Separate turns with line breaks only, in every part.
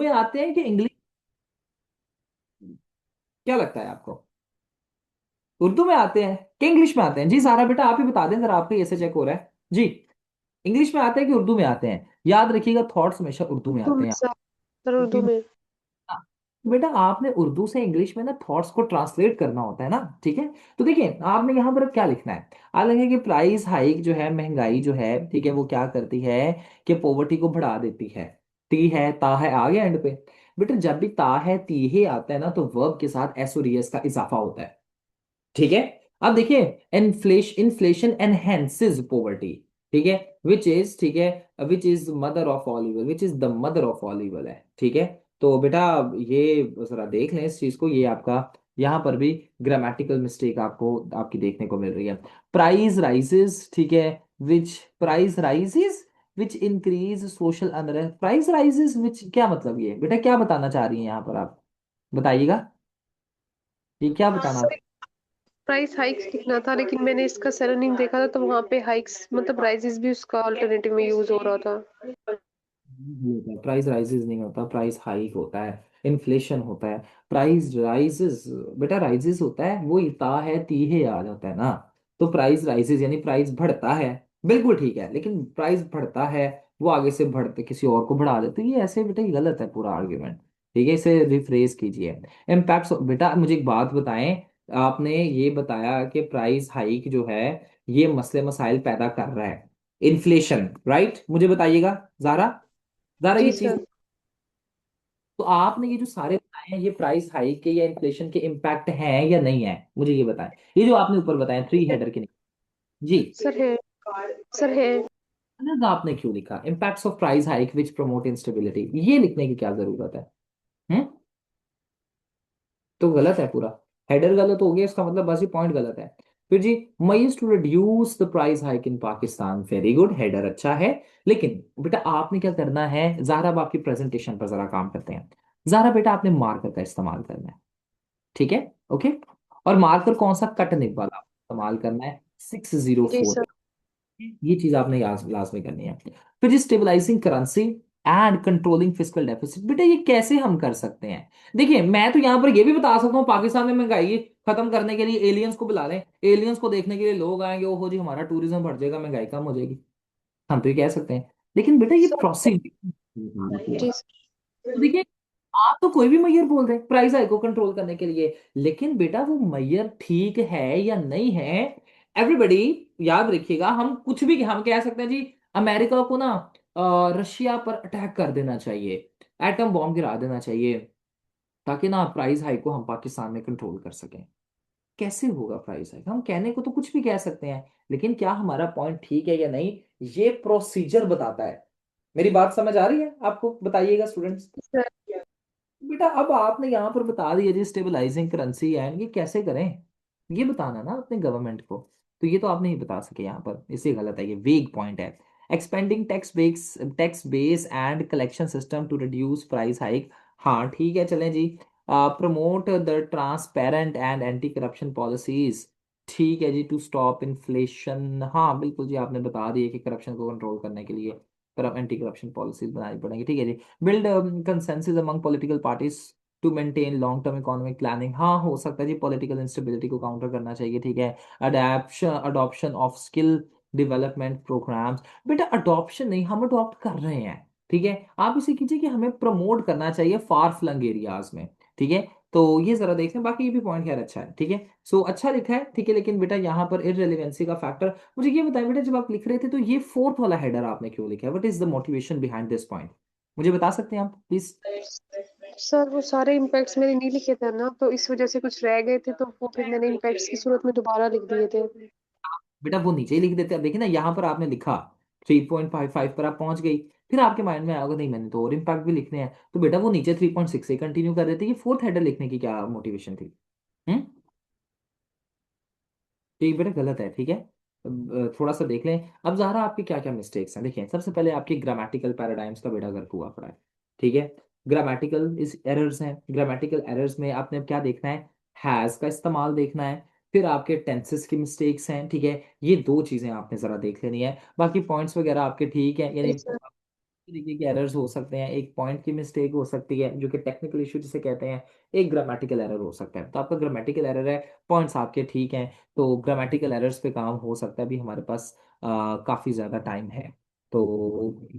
में आते हैं कि इंग्लिश? क्या लगता है आपको? उर्दू में आते हैं कि इंग्लिश में आते हैं? जी सारा बेटा आप ही बता दें जरा, आपका ऐसे चेक हो रहा है जी। इंग्लिश में आते हैं कि उर्दू में आते हैं? याद रखिएगा, थॉट्स हमेशा उर्दू में
उर्दू
आते
में
हैं।
सर। सर उर्दू
क्योंकि
में।
हाँ, बेटा आपने उर्दू से इंग्लिश में ना थॉट्स को ट्रांसलेट करना होता है ना, ठीक है। तो देखिए आपने यहाँ पर अब क्या लिखना है। आप लिखेंगे कि प्राइस हाइक जो है, महंगाई जो है, ठीक है, वो क्या करती है कि पॉवर्टी को बढ़ा देती है। टी है, ता है, आ गया एंड पे। बेटा जब भी ता है ती है आता है ना, तो वर्ब के साथ एस और एस का इजाफा होता है, ठीक है। अब देखिए, इन्फ्लेशन एनहेंसेस पॉवर्टी, ठीक है, विच इज, ठीक है, which is mother of all evil, which is the mother of all evil है, ठीक है। तो बेटा ये जरा देख लें इस चीज को, ये आपका यहाँ पर भी ग्रामेटिकल मिस्टेक आपको आपकी देखने को मिल रही है। प्राइस राइजेस, ठीक है, which price rises which increase social unrest. Price rises which क्या मतलब, ये बेटा क्या बताना चाह रही हैं यहाँ पर आप, बताइएगा, ये क्या बताना?
सर प्राइस हाइक्स लिखना था, लेकिन मैंने इसका सेरोनीम देखा था तो वहां पे हाइक्स मतलब राइजेस भी उसका अल्टरनेटिव में यूज हो रहा था।
होता है, प्राइस राइजेस नहीं होता, प्राइस हाइक होता है, इन्फ्लेशन होता है। प्राइस राइजेस, बेटा राइजेस होता है वो इता है ती है आ जाता है ना। तो प्राइस राइजेस यानी प्राइस बढ़ता है, बिल्कुल ठीक है, लेकिन प्राइस बढ़ता है वो आगे से बढ़ते किसी और को बढ़ा देते, ये ऐसे बेटा ये गलत है पूरा आर्ग्यूमेंट, ठीक है, इसे रिफ्रेज कीजिए। इम्पैक्ट, बेटा मुझे एक बात बताएं, आपने ये बताया कि प्राइस हाइक जो है ये मसले मसाइल पैदा कर रहा है, इन्फ्लेशन, राइट? मुझे बताइएगा ज़ारा, ज़रा
जी
ये चीज।
सर।
तो आपने ये जो सारे बताए हैं, ये प्राइस हाइक के या इन्फ्लेशन के इम्पैक्ट हैं या नहीं है, मुझे ये बताएं। ये जो आपने ऊपर बताया थ्री हेडर के नहीं। जी।
सर है। सर है।
अलग आपने क्यों लिखा impacts of price hike which promote instability, ये लिखने की क्या जरूरत है? हम्म। तो गलत है पूरा, हेडर गलत हो गया, इसका मतलब बस ये पॉइंट गलत है। फिर जी, means to reduce the price hike in Pakistan, very good, header अच्छा है। लेकिन बेटा आपने क्या करना है, ज़ारा अब आपकी प्रेजेंटेशन पर जरा काम करते हैं। ज़ारा बेटा आपने मार्कर का इस्तेमाल करना है, ठीक है, ओके। और मार्कर कौन सा, कटने वाला इस्तेमाल करना है, सिक्स जीरो
जी
फोर
सर।
ये चीज आपने लाजमी करनी है। फिर जी stabilising currency and controlling fiscal deficit, बेटा ये कैसे हम कर सकते हैं? देखिए मैं तो यहाँ पर ये भी बता सकता हूँ, पाकिस्तान में महंगाई खत्म करने के लिए एलियंस को बुला लें, एलियंस को देखने के लिए लोग आएंगे, ओहो जी हमारा टूरिज्म बढ़ जाएगा, महंगाई कम हो जाएगी, हम तो ये कह सकते हैं। लेकिन बेटा ये
सर
प्रोसीजर पूरा,
जी
तो देखिए आप तो कोई भी मैयर बोल रहे हैं प्राइस हाइक को कंट्रोल करने के लिए, लेकिन बेटा वो मैयर ठीक है या नहीं है? एवरीबडी याद रखिएगा, हम कुछ भी हम कह सकते हैं जी, अमेरिका को ना रशिया पर अटैक कर देना चाहिए, एटम बॉम्ब गिरा देना चाहिए, ताकि ना प्राइस हाइक को हम पाकिस्तान में कंट्रोल कर सकें। कैसे होगा प्राइस हाइक? हम कहने को तो कुछ भी कह सकते हैं, लेकिन क्या हमारा पॉइंट ठीक है या नहीं, ये प्रोसीजर बताता है। मेरी बात समझ आ रही है आपको, बताइएगा स्टूडेंट्स।
सर।
बेटा अब आपने यहाँ पर बता दिया जी स्टेबलाइजिंग करेंसी एंड ये कैसे करें, ये बताना ना अपने गवर्नमेंट को। तो ये तो आप नहीं बता सके यहाँ पर, इससे गलत है, ये वीक पॉइंट है। Expanding tax base and collection system to reduce price hike, हाँ ठीक है चलें जी। Promote the transparent and anti corruption policies, ठीक है जी, टू स्टॉप इन्फ्लेशन, हाँ बिल्कुल जी, आपने बता दिया कि करप्शन को कंट्रोल करने के लिए एंटी करप्शन पॉलिसीज बनानी पड़ेंगी, ठीक है जी। Build consensus among political parties to maintain long term economic planning, हाँ हो सकता है जी, पॉलिटिकल इंस्टेबिलिटी को काउंटर करना चाहिए, ठीक है। Adaption adoption of skill development programmes, बेटा अडॉप्शन नहीं, हम अडॉप्ट कर रहे हैं, ठीक है। आप इसे कीजिए कि हमें प्रमोट करना चाहिए फार फ्लंग एरियाज में, ठीक है। तो ये जरा देख लें, बाकी ये भी पॉइंट खैर अच्छा है, ठीक है। सो अच्छा लिखा है, ठीक है, लेकिन बेटा यहाँ पर इररिलेवेंसी का फैक्टर, मुझे ये बताएं बेटा, जब आप लिख रहे थे तो ये फोर्थ वाला हेडर आपने क्यों लिखा है, what is the motivation behind this point, मुझे बता सकते हैं आप प्लीज?
सर वो सारे इम्पैक्ट्स मैंने नहीं लिखे थे ना, तो इस वजह से कुछ रह गए थे, तो वो फिर मैंने इम्पैक्ट्स की सूरत में दोबारा लिख दिए थे।
बेटा वो नीचे ही लिख देते, अब देखिए ना यहाँ पर आपने लिखा 3.55 पर आप पहुंच गई, फिर आपके माइंड में आएगा नहीं मैंने तो और इम्पैक्ट भी लिखने हैं, तो बेटा वो नीचे 3.6 से कंटिन्यू कर देते, ये फोर्थ हेडर लिखने की क्या मोटिवेशन थी? हम्म। ठीक बेटा गलत है, ठीक है। अब, थोड़ा सा देख लें अब ज़ारा आपके क्या क्या मिस्टेक्स हैं, देखिए सबसे पहले आपकी ग्रामेटिकल पैराडाइम्स का बेटा गर्क हुआ पड़ा है, ठीक है। ग्रामेटिकल इस एरर्स हैं, ग्रामेटिकल एरर्स में आपने अब क्या देखना है, हैज़ का इस्तेमाल देखना है, फिर आपके टेंसेस की मिस्टेक्स हैं, ठीक है। ये दो चीज़ें आपने ज़रा देख लेनी है, बाकी पॉइंट्स वगैरह आपके ठीक हैं,
जी
यानी
सर।
तरीके के एरर्स हो सकते हैं। एक पॉइंट की मिस्टेक हो सकती है जो कि टेक्निकल इशू जिसे कहते हैं। एक ग्रामेटिकल एरर हो सकता है। तो आपका ग्रामेटिकल एरर है, पॉइंट्स आपके ठीक हैं, तो ग्रामेटिकल एरर्स पे काम हो सकता है। अभी हमारे पास काफ़ी ज़्यादा टाइम है। तो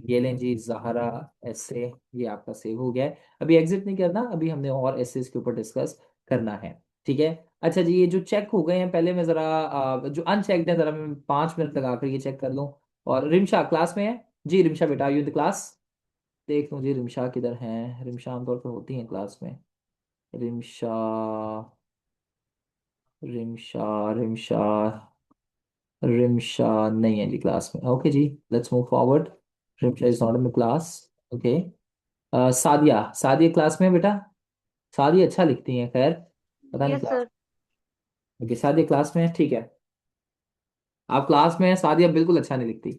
ये लें जी, ज़हरा ऐसे, ये आपका सेव हो गया है। अभी एग्जिट नहीं करना, अभी हमने और एसेस के ऊपर डिस्कस करना है। ठीक है। अच्छा जी, ये जो चेक हो गए हैं, पहले मैं ज़रा जो अनचेक्ड है, ज़रा मैं 5 मिनट लगा कर ये चेक कर लूँ। और रिमशा क्लास में है? जी रिमशा बेटा, यू इन द क्लास? देख लूँ जी रिमशा किधर है। रिमशा आमतौर पर होती है क्लास में। रिमशा, रिमशा, रिमशा, रिमशा नहीं है जी क्लास में। ओके जी, let's move forward. Rimsha is not in the class. Okay. Sadia, Sadia class में है बेटा? सादिया अच्छा लिखती है, खैर पता नहीं
yes
class.
Sir.
Okay, Sadia class में है, ठीक है। आप क्लास में है, सादिया बिल्कुल अच्छा नहीं लिखती।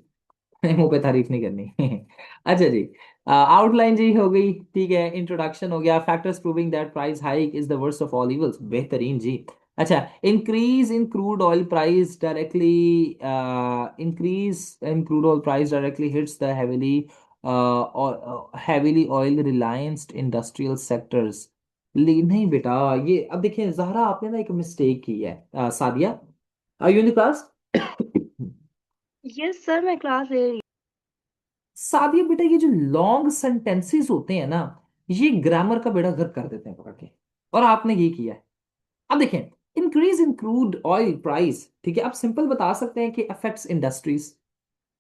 मुंह पे तारीफ नहीं करनी। अच्छा जी, आउटलाइन जी हो गई, ठीक है। इंट्रोडक्शन हो गया। Factors proving that price hike is the worst of all evils, बेहतरीन जी। अच्छा, increase in crude oil price directly, increase in crude oil price directly hits the heavily oil relianced industrial sectors. नहीं बेटा, ये अब देखिए जहरा, आपने ना एक मिस्टेक की है। Sadia, are you in the class?
Yes sir, मैं क्लास ले रही
सादिया बेटा, ये जो लॉन्ग सेंटेंसेस होते हैं ना, ये ग्रामर का बेड़ा गर्क कर देते हैं पकड़ के। और आपने ये किया है। अब देखें, increase in crude oil price, ठीक है, आप सिंपल बता सकते हैं कि अफेक्ट्स इंडस्ट्रीज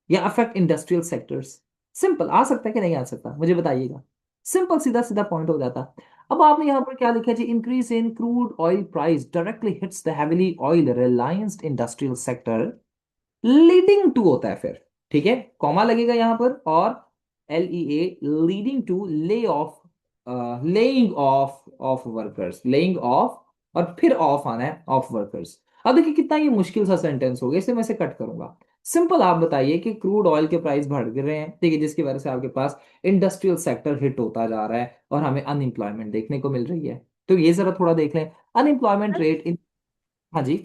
या अफेक्ट इंडस्ट्रियल सेक्टर्स। सिंपल आ सकता है कि नहीं आ सकता, मुझे बताइएगा। सिंपल सीधा सीधा पॉइंट हो जाता। अब आपने यहां पर क्या लिखा है जी? Increase in crude oil price directly hits the heavily oil relianced industrial sector, leading to होता है फिर, ठीक है, कॉमा लगेगा यहां पर, और LEA, leading to lay off, laying off workers, laying off, और फिर ऑफ आना है, ऑफ वर्कर्स। अब देखिए कितना ये मुश्किल सा सेंटेंस हो गया, इसे मैं इसे कट करूंगा। सिंपल आप बताइए कि क्रूड ऑयल के प्राइस बढ़ गिर रहे हैं, ठीक है, जिसकी वजह से आपके पास इंडस्ट्रियल सेक्टर हिट होता जा रहा है और हमें अनएम्प्लॉयमेंट देखने को मिल रही है। तो ये जरा थोड़ा देख लें, अनएम्प्लॉयमेंट
सर।
Rate in. हाँ जी।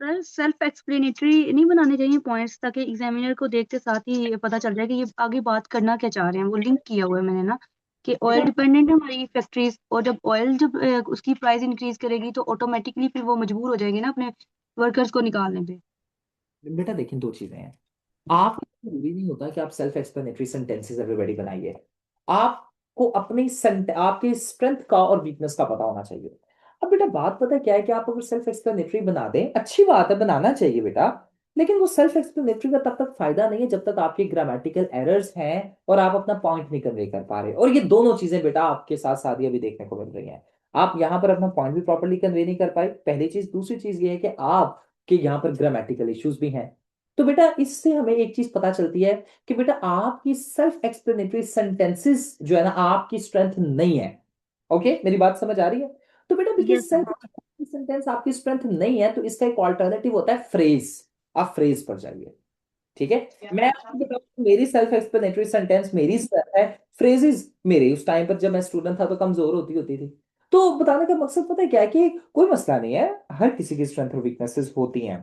सर, सेल्फ एक्सप्लेनेटरी नहीं बनाने चाहिए पॉइंट्स, ताकि एग्जामिनर को देखते साथ ही पता चल जाए कि ये आगे बात करना क्या चाह रहे हैं। वो लिंक किया हुआ है मैंने ना, कि ऑयल
बेटा,
डिपेंडेंट है हमारी फैक्ट्रीज, और जब ऑयल जब उसकी प्राइस इंक्रीज करेगी तो ऑटोमेटिकली फिर वो मजबूर हो जाएगी ना अपने वर्कर्स को निकालने पे।
बेटा देखिए, दो चीजें हैं। आप, जरूरी नहीं होता कि आप सेल्फ एक्सप्लेनेटरी सेंटेंसेस एवरीबॉडी बनाइए। आपको अपनी आपके स्ट्रेंथ का और वीकनेस का पता होना चाहिए। अब बेटा बात पता है क्या है, कि आप अगर सेल्फ एक्सप्लेनेटरी बना दें, अच्छी बात है, बनाना चाहिए बेटा। लेकिन वो सेल्फ एक्सप्लेनेटरी का तब तक फायदा नहीं है जब तक आपके ग्रामेटिकल एरर्स हैं और आप अपना पॉइंट नहीं कन्वे कर पा रहे। और ये दोनों चीजें बेटा आपके साथ साथ अभी देखने को मिल रही हैं। आप यहाँ पर अपना पॉइंट भी प्रॉपरली कन्वे नहीं कर पाए, पहली चीज। दूसरी चीज ये है कि आपके यहाँ पर ग्रामेटिकल इश्यूज भी हैं। तो बेटा इससे हमें एक चीज पता चलती है कि बेटा आपकी सेल्फ एक्सप्लेनेटरी सेंटेंसेस जो है ना, आपकी स्ट्रेंथ नहीं है। ओके, मेरी बात समझ आ रही है? तो बेटा देखिए,
यस सर।
सेल्फ सेंटेंस आपकी स्ट्रेंथ नहीं है, तो इसका एक ऑल्टरनेटिव होता है फ्रेज। आप फ्रेज पर जाइए, ठीक है। मैं आपको बताऊं, मेरी सेल्फ एक्सप्लेनेटरी सेंटेंस मेरी स्ट्रेंथ है। फ्रेजेस मेरी उस टाइम पर जब मैं स्टूडेंट था तो कमजोर होती होती थी। तो बताने का मकसद पता है क्या है, कि कोई मसला नहीं है, हर किसी की स्ट्रेंथ और वीकनेसेस होती हैं,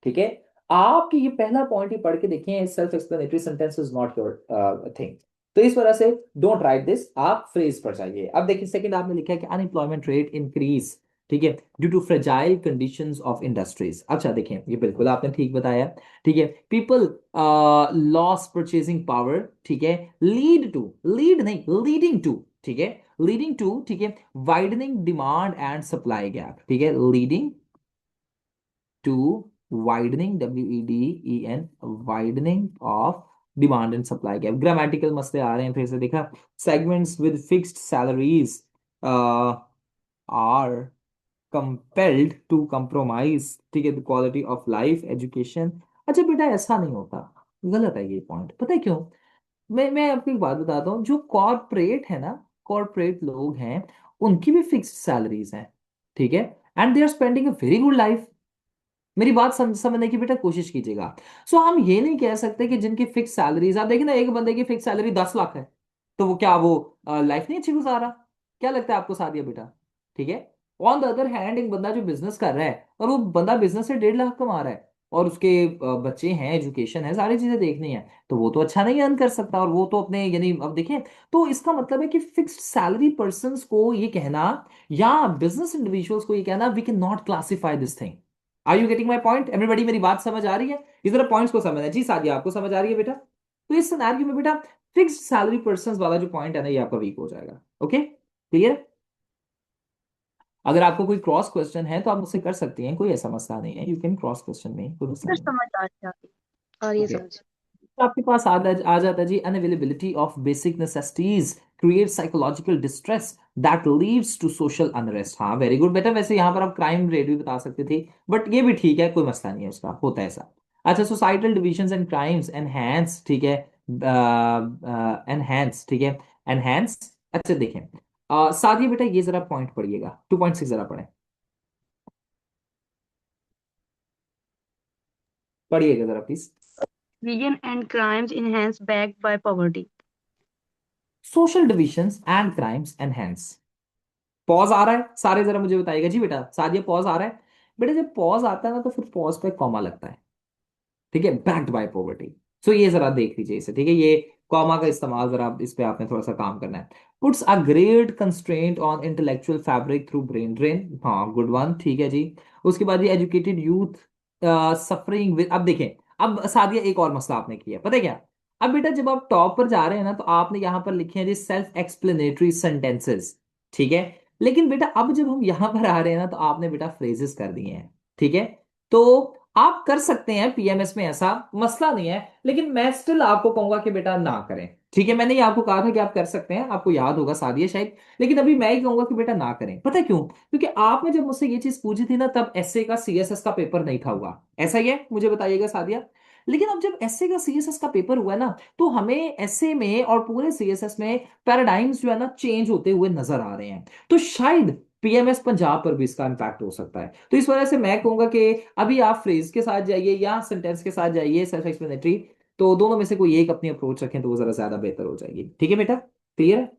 ठीक है। आपकी ये पहला पॉइंट ही पढ़ के देखें, self explanatory sentence is not your thing. तो इस वजह से डोंट राइट दिस, आप फ्रेज पर जाइए। अब देखिए, सेकंड आपने लिखा है कि अनएम्प्लॉयमेंट रेट इंक्रीज, ठीक है, due to fragile conditions of industries. अच्छा देखें, ये बिल्कुल आपने ठीक बताया, ठीक है। पीपल लॉस परचेजिंग पावर, ठीक है, लीड टू, लीड नहीं लीडिंग टू, ठीक है, लीडिंग टू, ठीक है, widening demand and supply gap, ठीक है, लीडिंग to widening, WEDEN, widening of demand and supply gap। Grammatical मसले आ रहे हैं फिर से, देखा। Segments with fixed salaries are compelled to compromise, ठीक है, the quality of life, education. अच्छा बेटा, ऐसा नहीं होता, गलत है ये पॉइंट, पता है क्यों? मैं आपको एक बात बताता हूँ, जो कॉरपोरेट है ना, कॉरपोरेट लोग हैं, उनकी भी फिक्स्ड सैलरीज हैं, ठीक है, and they are spending a very good life. मेरी बात समझने की बेटा कोशिश कीजिएगा। सो हम ये नहीं कह सकते कि जिनकी फिक्स सैलरीज, आप देखिए ना, एक बंदे की फिक्स सैलरी 10 लाख है, तो वो क्या, वो लाइफ नहीं अच्छी गुजार रहा? क्या लगता है आपको सादिया बेटा? ठीक है। ऑन द अदर हैंड, एक बंदा जो बिजनेस कर रहा है और वो बंदा बिजनेस से 1.5 लाख कमा रहा है, और उसके बच्चे हैं, एजुकेशन है, सारी चीजें देखनी है, तो वो तो अच्छा नहीं अर्न कर सकता, और वो तो अपने यानी अब देखें, तो इसका मतलब है कि फिक्स्ड सैलरी पर्सन को ये कहना या बिजनेस इंडिविजुअल्स को ये कहना we can not classify this thing. Are you getting my point everybody? मेरी बात समझ आ रही है? इस तरह पॉइंट्स को समझना है जी। सादिया आपको समझ आ रही है बेटा? तो इस सिनेरियो में बेटा फिक्स्ड सैलरी पर्सन वाला जो पॉइंट है ना, ये आपका वीक हो जाएगा। Okay, clear? अगर आपको कोई क्रॉस क्वेश्चन है तो आप मुझसे कर सकती हैं, कोई ऐसा मसला नहीं है, यू कैन क्रॉस क्वेश्चन में, कोई मसला
सर
नहीं है।
समझ आ जाती
और ये
ओके,
समझ।
तो आपके पास आ जाता है जी, unavailability of basic necessities create psychological distress that leads to social unrest. हाँ वेरी गुड बेटा, वैसे यहाँ पर आप क्राइम रेट भी बता सकते थे, बट ये भी ठीक है, कोई मसला नहीं है उसका, होता है ऐसा। अच्छा, societal division and crimes enhance, ठीक है, एनहेंस, ठीक है, एनहेंस। अच्छा देखें, साथ ही बेटा ये जरा पॉइंट पढ़िएगा, 2.6 जरा पढ़ें, पढ़िएगा जरा please.
Vision and crimes enhance backed by poverty.
Social divisions and crimes enhance. Pause आ रहा है सारे, जरा मुझे बताइएगा जी बेटा, सादिया पॉज आ रहा है? बेटा जब पॉज आता है ना तो फिर पॉज पे कॉमा लगता है, ठीक है, बैक्ड बाय पॉवर्टी। सो ये जरा देख लीजिए इसे, ठीक है, ये कॉमा का इस्तेमाल जरा इस पे आपने थोड़ा सा काम करना है। Puts a great constraint on intellectual fabric through brain drain. हाँ गुड वन, ठीक है जी। उसके बाद ये एजुकेटेड यूथ सफरिंग विद, अब देखें, अब सादिया एक और मसला आपने किया, पता है क्या? अब बेटा जब आप टॉप पर जा रहे हैं ना, तो आपने यहां पर लिखे हैं जी सेल्फ एक्सप्लेनेटरी सेंटेंसेस, ठीक है, लेकिन बेटा अब जब हम यहां पर आ रहे हैं ना, तो आपने बेटा फ्रेजेस कर दिए हैं, ठीक है। तो आप कर सकते हैं पीएमएस में, ऐसा मसला नहीं है, लेकिन मैं स्टिल आपको कहूंगा कि बेटा ना करें, ठीक है। मैंने ये आपको कहा था कि आप कर सकते हैं, आपको याद होगा सादिया शायद, लेकिन अभी मैं ही कहूंगा कि बेटा ना करें। पता है क्यों? क्योंकि आपने जब मुझसे ये चीज पूछी थी ना, तब एसए का सीएसएस का पेपर नहीं था हुआ, ऐसा ही है, मुझे बताइएगा सादिया। लेकिन अब जब एसए का सीएसएस का पेपर हुआ है ना, तो हमें एसए में और पूरे सीएसएस में पैराडाइम्स जो है ना चेंज होते हुए नजर आ रहे हैं, तो शायद पीएमएस पंजाब पर भी इसका इम्पैक्ट हो सकता है। तो इस वजह से मैं कहूंगा कि अभी आप फ्रेज के साथ जाइए या सेंटेंस के साथ जाइए, सेल्फ एक्सप्लेनेटरी, तो दोनों में से कोई एक अपनी अप्रोच रखें तो वो जरा ज्यादा बेहतर हो जाएगी, ठीक है बेटा, क्लियर है?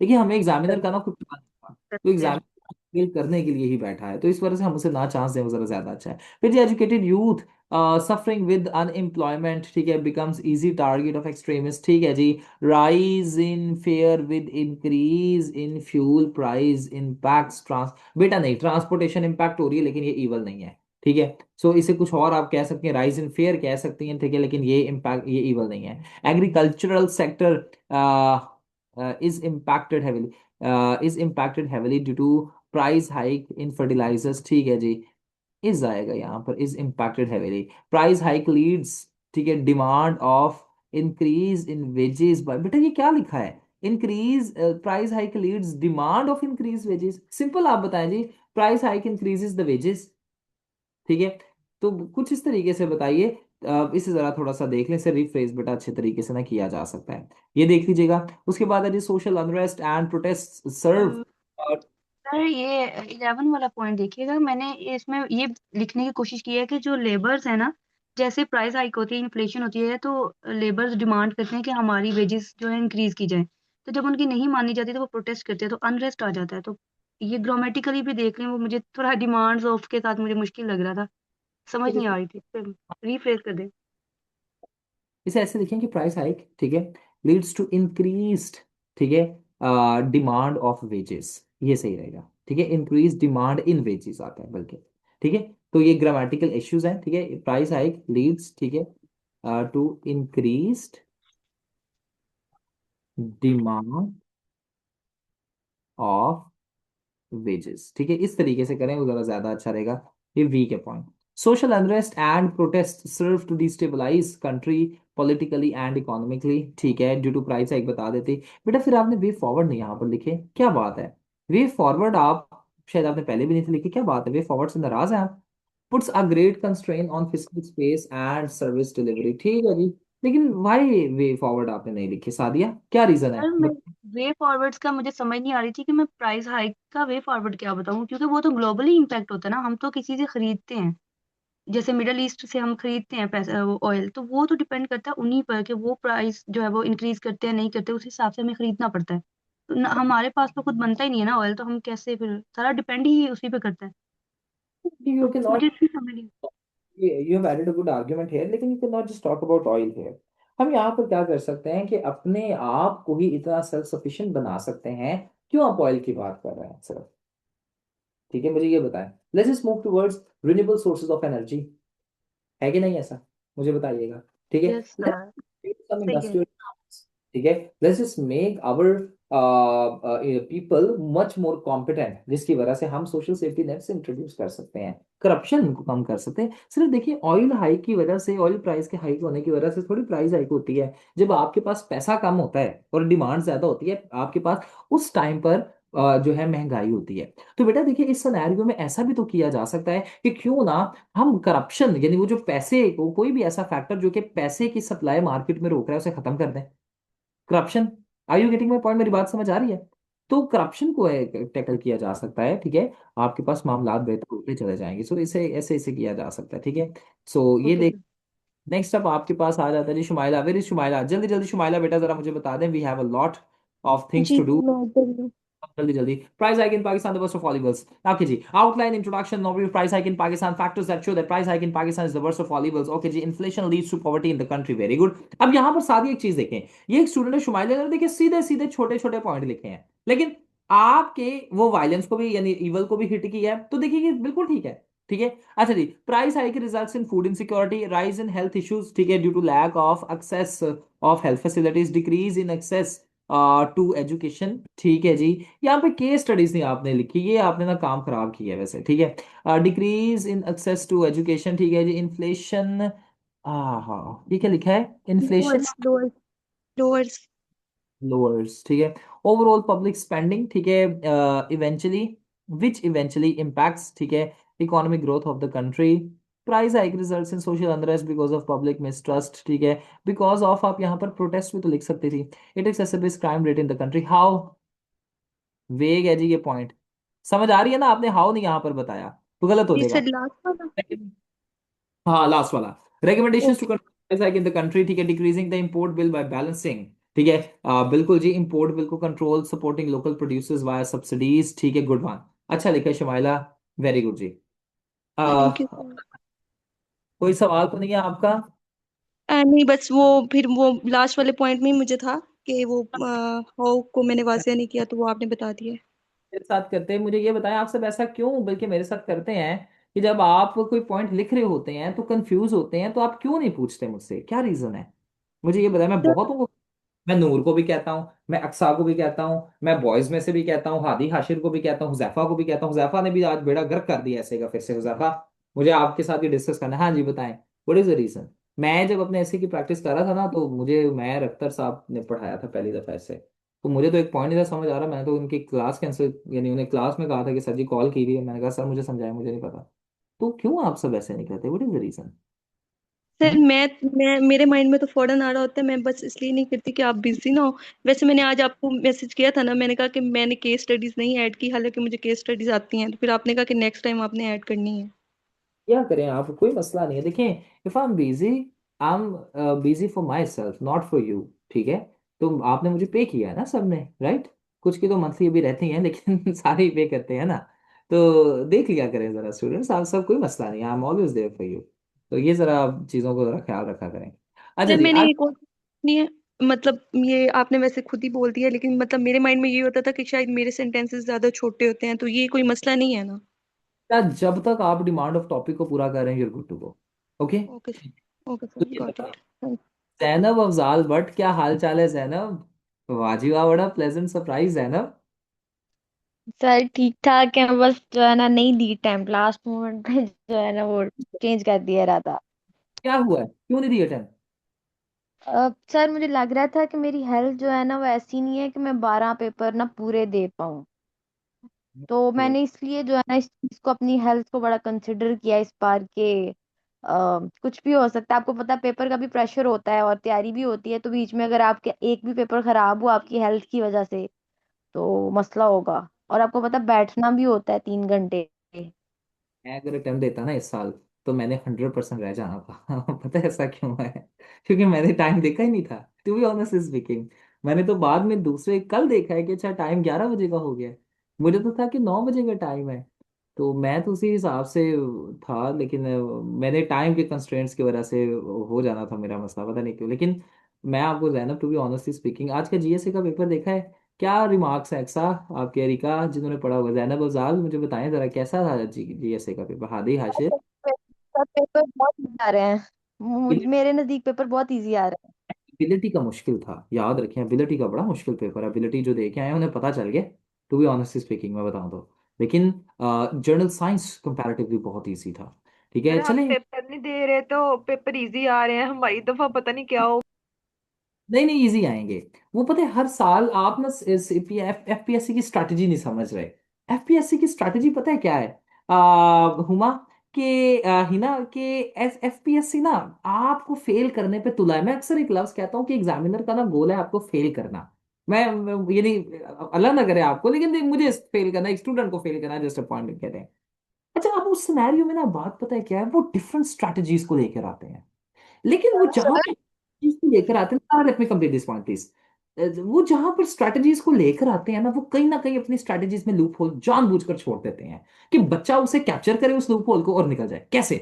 देखिए हमें एग्जामिनर का ना कुछ पता नहीं था, तो एग्जामिनर फेल करने के लिए ही बैठा है, तो इस वजह से हम उसे ना चांस दें वो जरा ज्यादा अच्छा है। फिर जी educated youth suffering with unemployment, ठीक है, becomes easy target of extremist, ठीक है जी। Rise in fare with increase in fuel price impacts trans, बेटा नहीं, ट्रांसपोर्टेशन इम्पैक्ट हो रही है लेकिन ये इवल नहीं है, ठीक है। सो इसे कुछ और आप कह सकते हैं, राइज इन फेयर कह सकती हैं, ठीक है, लेकिन ये इम्पैक्ट, ये इवल नहीं है। Agricultural sector is impacted heavily, due to price hike in fertilizers, ठीक है जी। इस आएगा यहाँ पर, is impacted heavily, price hike leads, ठीक है, demand of increase in wages by, बेटा ये क्या लिखा है? Increase, price hike leads demand of increase wages, simple आप बताएं जी, price hike increases the wages, ठीक है। तो कुछ इस तरीके से बताइए, इसे जरा थोड़ा सा देख लें, इसे रिफ्रेज बेटा अच्छे तरीके से ना किया जा सकता है, ये देख लीजिएगा। उसके बाद है जी social unrest and protest serve.
Sir ये 11 वाला पॉइंट देखिएगा, मैंने इसमें ये लिखने की कोशिश की है कि जो लेबर्स है ना, जैसे प्राइस हाइक होती है, इन्फ्लेशन होती है, तो लेबर्स डिमांड करते हैं कि हमारी वेजेस जो है इंक्रीज की जाए। तो जब उनकी नहीं मानी जाती तो वो प्रोटेस्ट करते हैं, तो अनरेस्ट आ जाता है। तो ये ग्रामेटिकली भी देख लें, वो मुझे थोड़ा डिमांड्स ऑफ के साथ मुझे मुश्किल लग रहा था, समझ नहीं आ रही थी, रीफ्रेज कर दें।
इसे ऐसे लिखें कि प्राइस हाइक, ठीक है, लीड्स टू इंक्रीज्ड, ठीक है, डिमांड ऑफ वेजेस, ये सही रहेगा, ठीक है, इंक्रीज डिमांड इन वेजेस आता है बल्कि, ठीक है। तो ये ग्रामेटिकल इश्यूज हैं, ठीक है, प्राइस हाइक लीड्स, ठीक है, to increased demand of wages, ठीक है, इस तरीके से करें वो जरा ज्यादा अच्छा रहेगा। ये वीक है point. Social unrest and protest serve to destabilize country politically and economically, ठीक है, ड्यू टू प्राइस हाइक बता देते। बेटा फिर आपने वे फॉरवर्ड नहीं यहाँ पर लिखे, क्या बात है? वे फॉरवर्ड आप शायद आपने पहले भी नहीं थे लिखे, क्या बात है, वे फॉरवर्ड से नाराज हैं आप? Puts a great constraint on physical space and service delivery, ठीक है जी, लेकिन वाई वे फॉरवर्ड आपने नहीं लिखे सादिया, क्या रीजन है?
सर मैं वे फॉरवर्ड्स का मुझे समझ नहीं आ रही थी कि मैं प्राइस हाइक का वे फॉरवर्ड क्या बताऊं, क्योंकि वो तो ग्लोबली इम्पैक्ट होता है ना, हम तो किसी से खरीदते हैं, जैसे मिडल ईस्ट से हम खरीदते हैं पैसा वो ऑयल, तो वो तो डिपेंड करता है उन्हीं पर कि वो प्राइस जो है वो इंक्रीज करते हैं नहीं करते, उस हिसाब से हमें खरीदना पड़ता है। तो हमारे पास तो खुद बनता ही नहीं है ना ऑयल, तो हम कैसे, फिर सारा डिपेंड ही उसी पे करता है।
यू कैन नॉट,
मुझे इसकी समझ नहीं।
You have added a good argument here, लेकिन you can not just talk about oil here. हम यहाँ पर क्या कर सकते हैं कि अपने आप को ही इतना सेल्फ सफिशिएंट बना सकते हैं। क्यों आप ऑयल की बात कर रहे हैं सिर्फ? ठीक है, मुझे ये बताएं। Let's just move towards renewable sources of energy. है कि नहीं ऐसा? मुझे बताइएगा। ठीक है,
यस सर।
let's some
सही है।
industrial, ठीक है, let's just make our people much more competent, जिसकी वजह से हम सोशल सेफ्टी नेट से इंट्रोड्यूस कर सकते हैं, करप्शन को कम कर सकते हैं। सिर्फ देखिए, ऑयल हाइक की वजह से, ऑयल प्राइस के हाइक होने की वजह से थोड़ी प्राइस हाइक होती है। जब आपके पास पैसा कम होता है और डिमांड ज्यादा होती है आपके पास, उस टाइम पर जो है महंगाई होती है। तो बेटा देखिए, इस सिनेरियो में ऐसा भी तो किया जा सकता है कि क्यों ना हम करप्शन, यानी वो जो पैसे को, कोई भी ऐसा फैक्टर जो कि पैसे की सप्लाई मार्केट में रोक रहा है, उसे खत्म कर दें। Corruption, are you getting my point? मेरी बात समझ आ रही है? तो करप्शन को टैकल किया जा सकता है, ठीक है। आपके पास मामलात बेहतर होते चले जाएंगे। सो इसे ऐसे ऐसे किया जा सकता है, ठीक है। सो ये
ओके
देख,
सर।
नेक्स्ट अप आपके पास आ जाता है जी शुमाइला। Where is Shumaila? जल्दी जल्दी शुमाइला बेटा जरा मुझे बता दें, we have a lot of things
जी
टू डू।
मैं इधर हूँ।
जल्दी जल्दी। Price hike in Pakistan, the worst of all evils. Okay जी, outline introduction of price hike in Pakistan, factors that show that price hike in Pakistan is the worst of all evils. Okay जी, inflation leads to poverty in the country, very good. अब यहाँ पर सारी एक चीज देखें, ये एक स्टूडेंट है शुमाइल ने, देखिए सीधे सीधे छोटे छोटे पॉइंट लिखे हैं, लेकिन आपके वो वायलेंस को भी यानी इवल को भी हिट किया है, तो देखिए ये बिल्कुल ठीक है। ठीक है, अच्छा जी, price hike results in food insecurity, rise in health issues, ठीक है, due to lack of access of health facilities, decrease in access to education, ठीक है जी। यहाँ पे केस स्टडीज नहीं आपने लिखी, ये आपने ना काम खराब किया है वैसे, ठीक है। Decrease in access to education, ठीक है जी। इन्फ्लेशन, हाँ ये क्या लिखा है? Inflation
lowers lowers lowers.
Lowers, ठीक है। ओवरऑल पब्लिक स्पेंडिंग, ठीक है, इवेंचुअली, विच इवेंचुअली इम्पैक्ट्स, ठीक है, economic growth of the country. Price hike results in social unrest because of public mistrust, ठीक है। बिकॉज ऑफ, आप यहाँ पर प्रोटेस्ट भी तो लिख सकती थी। It excessive crime rate in the country, how वेग है जी ये पॉइंट। समझ आ रही है ना? आपने हाउ नहीं यहाँ पर बताया तो गलत हो
जी
जाएगा।
सर लास्ट वाला।
हाँ लास्ट वाला, recommendations to
okay.
control price hike in the country, ठीक है, decreasing the import bill by balancing, ठीक है। बिल्कुल जी, इंपोर्ट बिल को control, supporting local producers via subsidies, ठीक है, गुड वन। अच्छा लिखा है शमाइला, वेरी गुड जी।
Thank you
uh,
sir.
कोई सवाल तो नहीं है आपका?
नहीं बस वो फिर वो लास्ट वाले पॉइंट में ही मुझे था कि वो हाउ को मैंने वाजिया नहीं किया तो वो आपने बता दिया।
मेरे साथ करते हैं, मुझे ये बताएं, आप सब ऐसा क्यों बल्कि मेरे साथ करते हैं कि जब आप कोई पॉइंट लिख रहे होते हैं तो कंफ्यूज होते हैं, तो आप क्यों नहीं पूछते मुझसे, क्या रीजन है? मुझे ये बताएं। मैं
सर
बहुतों को, मैं नूर को भी कहता हूँ, मैं अक्सा को भी कहता हूँ, मैं बॉयज में से भी कहता हूँ, हादी हाशिर को भी कहता हूँ, हुजैफा को भी कहता हूँ। हुजैफा ने भी आज बेड़ा गर्क कर दिया ऐसे का, फिर से हुजैफा, मुझे आपके साथ ये डिस्कस करना है। हाँ जी बताएं, व्हाट इज द रीजन? मैं जब अपने ऐसे की प्रैक्टिस कर रहा था ना, तो मुझे, मैं अख्तर साहब ने पढ़ाया था पहली दफा ऐसे, तो मुझे तो एक पॉइंट नहीं था समझ आ रहा, मैंने तो उनकी क्लास कैंसिल, यानी उन्हें क्लास में कहा था कि सर जी कॉल की थी, मैंने कहा सर मुझे समझाया, मुझे नहीं पता। तो क्यों आप सब ऐसे नहीं करते? What is the reason?
Sir मैं मेरे माइंड में तो फौरन आ रहा होता है, मैं बस इसलिए नहीं करती कि आप बिजी ना हो। वैसे मैंने आज आपको मैसेज किया था ना, मैंने कहा कि मैंने केस स्टडीज नहीं ऐड की, हालांकि मुझे केस स्टडीज आती हैं, तो फिर आपने कहा कि नेक्स्ट टाइम आपने ऐड करनी है।
क्या करें आप, कोई मसला नहीं है। देखें, if I am busy for my self, not for you, ठीक है। तो आपने मुझे पे किया है ना सबने, राइट? कुछ की तो मंथली भी रहती हैं, लेकिन सारे ही पे करते हैं ना। तो देख लिया करें जरा स्टूडेंट्स, आप सब, कोई मसला नहीं, I am always there for you. तो ये जरा चीज़ों को जरा ख्याल रखा करें। अच्छा
सर
जी
मैंने
आज,
एक और नहीं है, मतलब ये आपने वैसे खुद ही बोल दिया, लेकिन मतलब मेरे माइंड में ये होता था कि शायद मेरे सेंटेंसेस ज्यादा छोटे होते हैं, तो ये कोई मसला नहीं है ना।
जब तक आप डिमांड ऑफ टॉपिक को पूरा करें, you're good to go. Okay.
Okay okay
तो
सर
ये
गॉट
बताओ,
इट।
जैनब अफजाल भट्ट, क्या हाल चाल है जैनब? वाजी वाह, बड़ा प्लेजेंट सरप्राइज जैनब।
सर ठीक ठाक है, बस जो है ना नहीं दी टाइम, लास्ट मोमेंट में जो है ना वो चेंज कर दिया रहा था।
क्या हुआ है, क्यों नहीं दिया टाइम?
सर मुझे लग रहा था कि मेरी हेल्थ जो है ना वो ऐसी नहीं है कि मैं 12 पेपर ना पूरे दे पाऊँ। तो
Okay.
मैंने इसलिए जो है ना इस चीज को, अपनी हेल्थ को बड़ा कंसिडर किया इस बार के। कुछ भी हो सकता है, आपको पता है पेपर का भी प्रेशर होता है और तैयारी भी होती है, तो बीच में अगर आपके एक भी पेपर खराब हुआ आपकी हेल्थ की वजह से तो मसला होगा। और आपको पता है बैठना भी होता है 3 घंटे।
मैं अगर अटेम्प्ट देता ना इस साल, तो मैंने 100% रह जाना था। पता है ऐसा क्यों है? क्योंकि मैंने टाइम देखा ही नहीं था, टू बी ऑनेस्ट स्पीकिंग। मैंने तो बाद में दूसरे कल देखा है कि अच्छा टाइम 11 बजे का हो गया है। मुझे तो था कि 9 बजे का टाइम है। तो मैं तो उसी हिसाब से था, लेकिन मैंने टाइम के कंस्ट्रेंट्स की वजह से हो जाना था मेरा मसला, पता नहीं क्यों। लेकिन मैं आपको Zainab, to be honestly speaking, आज का जीएसए का पेपर देखा है? क्या रिमार्क्स है एक्सा आपके, एरिका जिन्होंने पढ़ा होगा, जैनब और जाल, मुझे बताएं जरा कैसा था जीएसए का paper, Hadi Hashir?
Paper paper बहुत इजी आ रहे हैं। मेरे नजदीक पेपर बहुत इजी आ रहे हैं।
एबिलिटी का मुश्किल था, याद रखें, एबिलिटी का बड़ा मुश्किल पेपर है। एबिलिटी जो दे के आए हैं, उन्हें पता चल गया, टू बी ऑनेस्टली स्पीकिंग मैं बताऊं तो। लेकिन जनरल साइंस कंपैरेटिवली बहुत इजी था। ठीक है,
अगर हम
चलें।
पेपर नहीं दे रहे तो पेपर इजी आ रहे हैं, हमारी दफा पता नहीं क्या हो।
नहीं नहीं, इजी आएंगे। वो पता है, हर साल आप ना एफपीएससी की स्ट्रैटेजी नहीं समझ रहे। एफपीएससी की स्ट्रैटेजी पता है क्या है? हुमा, कि हिना, कि एफपीएससी ना आपको फेल करने पे तुला है। मैं अक्सर एक लफ्ज कहता हूँ कि एग्जामिनर का ना गोल है आपको फेल करना। ये नहीं, अल्लाह ना करे आपको, लेकिन मुझे फेल करना, एक स्टूडेंट को फेल करना, जस्ट अ पॉइंट कहते हैं। अच्छा, अब उस सिनेरियो में ना बात पता है क्या है, वो डिफरेंट स्ट्रैटेजीज को लेकर आते हैं। लेकिन वो जहां पर चीज को लेकर आते हैं, let me complete this point please. वो जहां पर स्ट्रैटेजीज को लेकर आते हैं ना कहीं अपनी स्ट्रैटेजीज में लूप होल जानबूझकर छोड़ देते हैं, कि बच्चा उसे कैप्चर करे उस लूप होल को और निकल जाए। कैसे?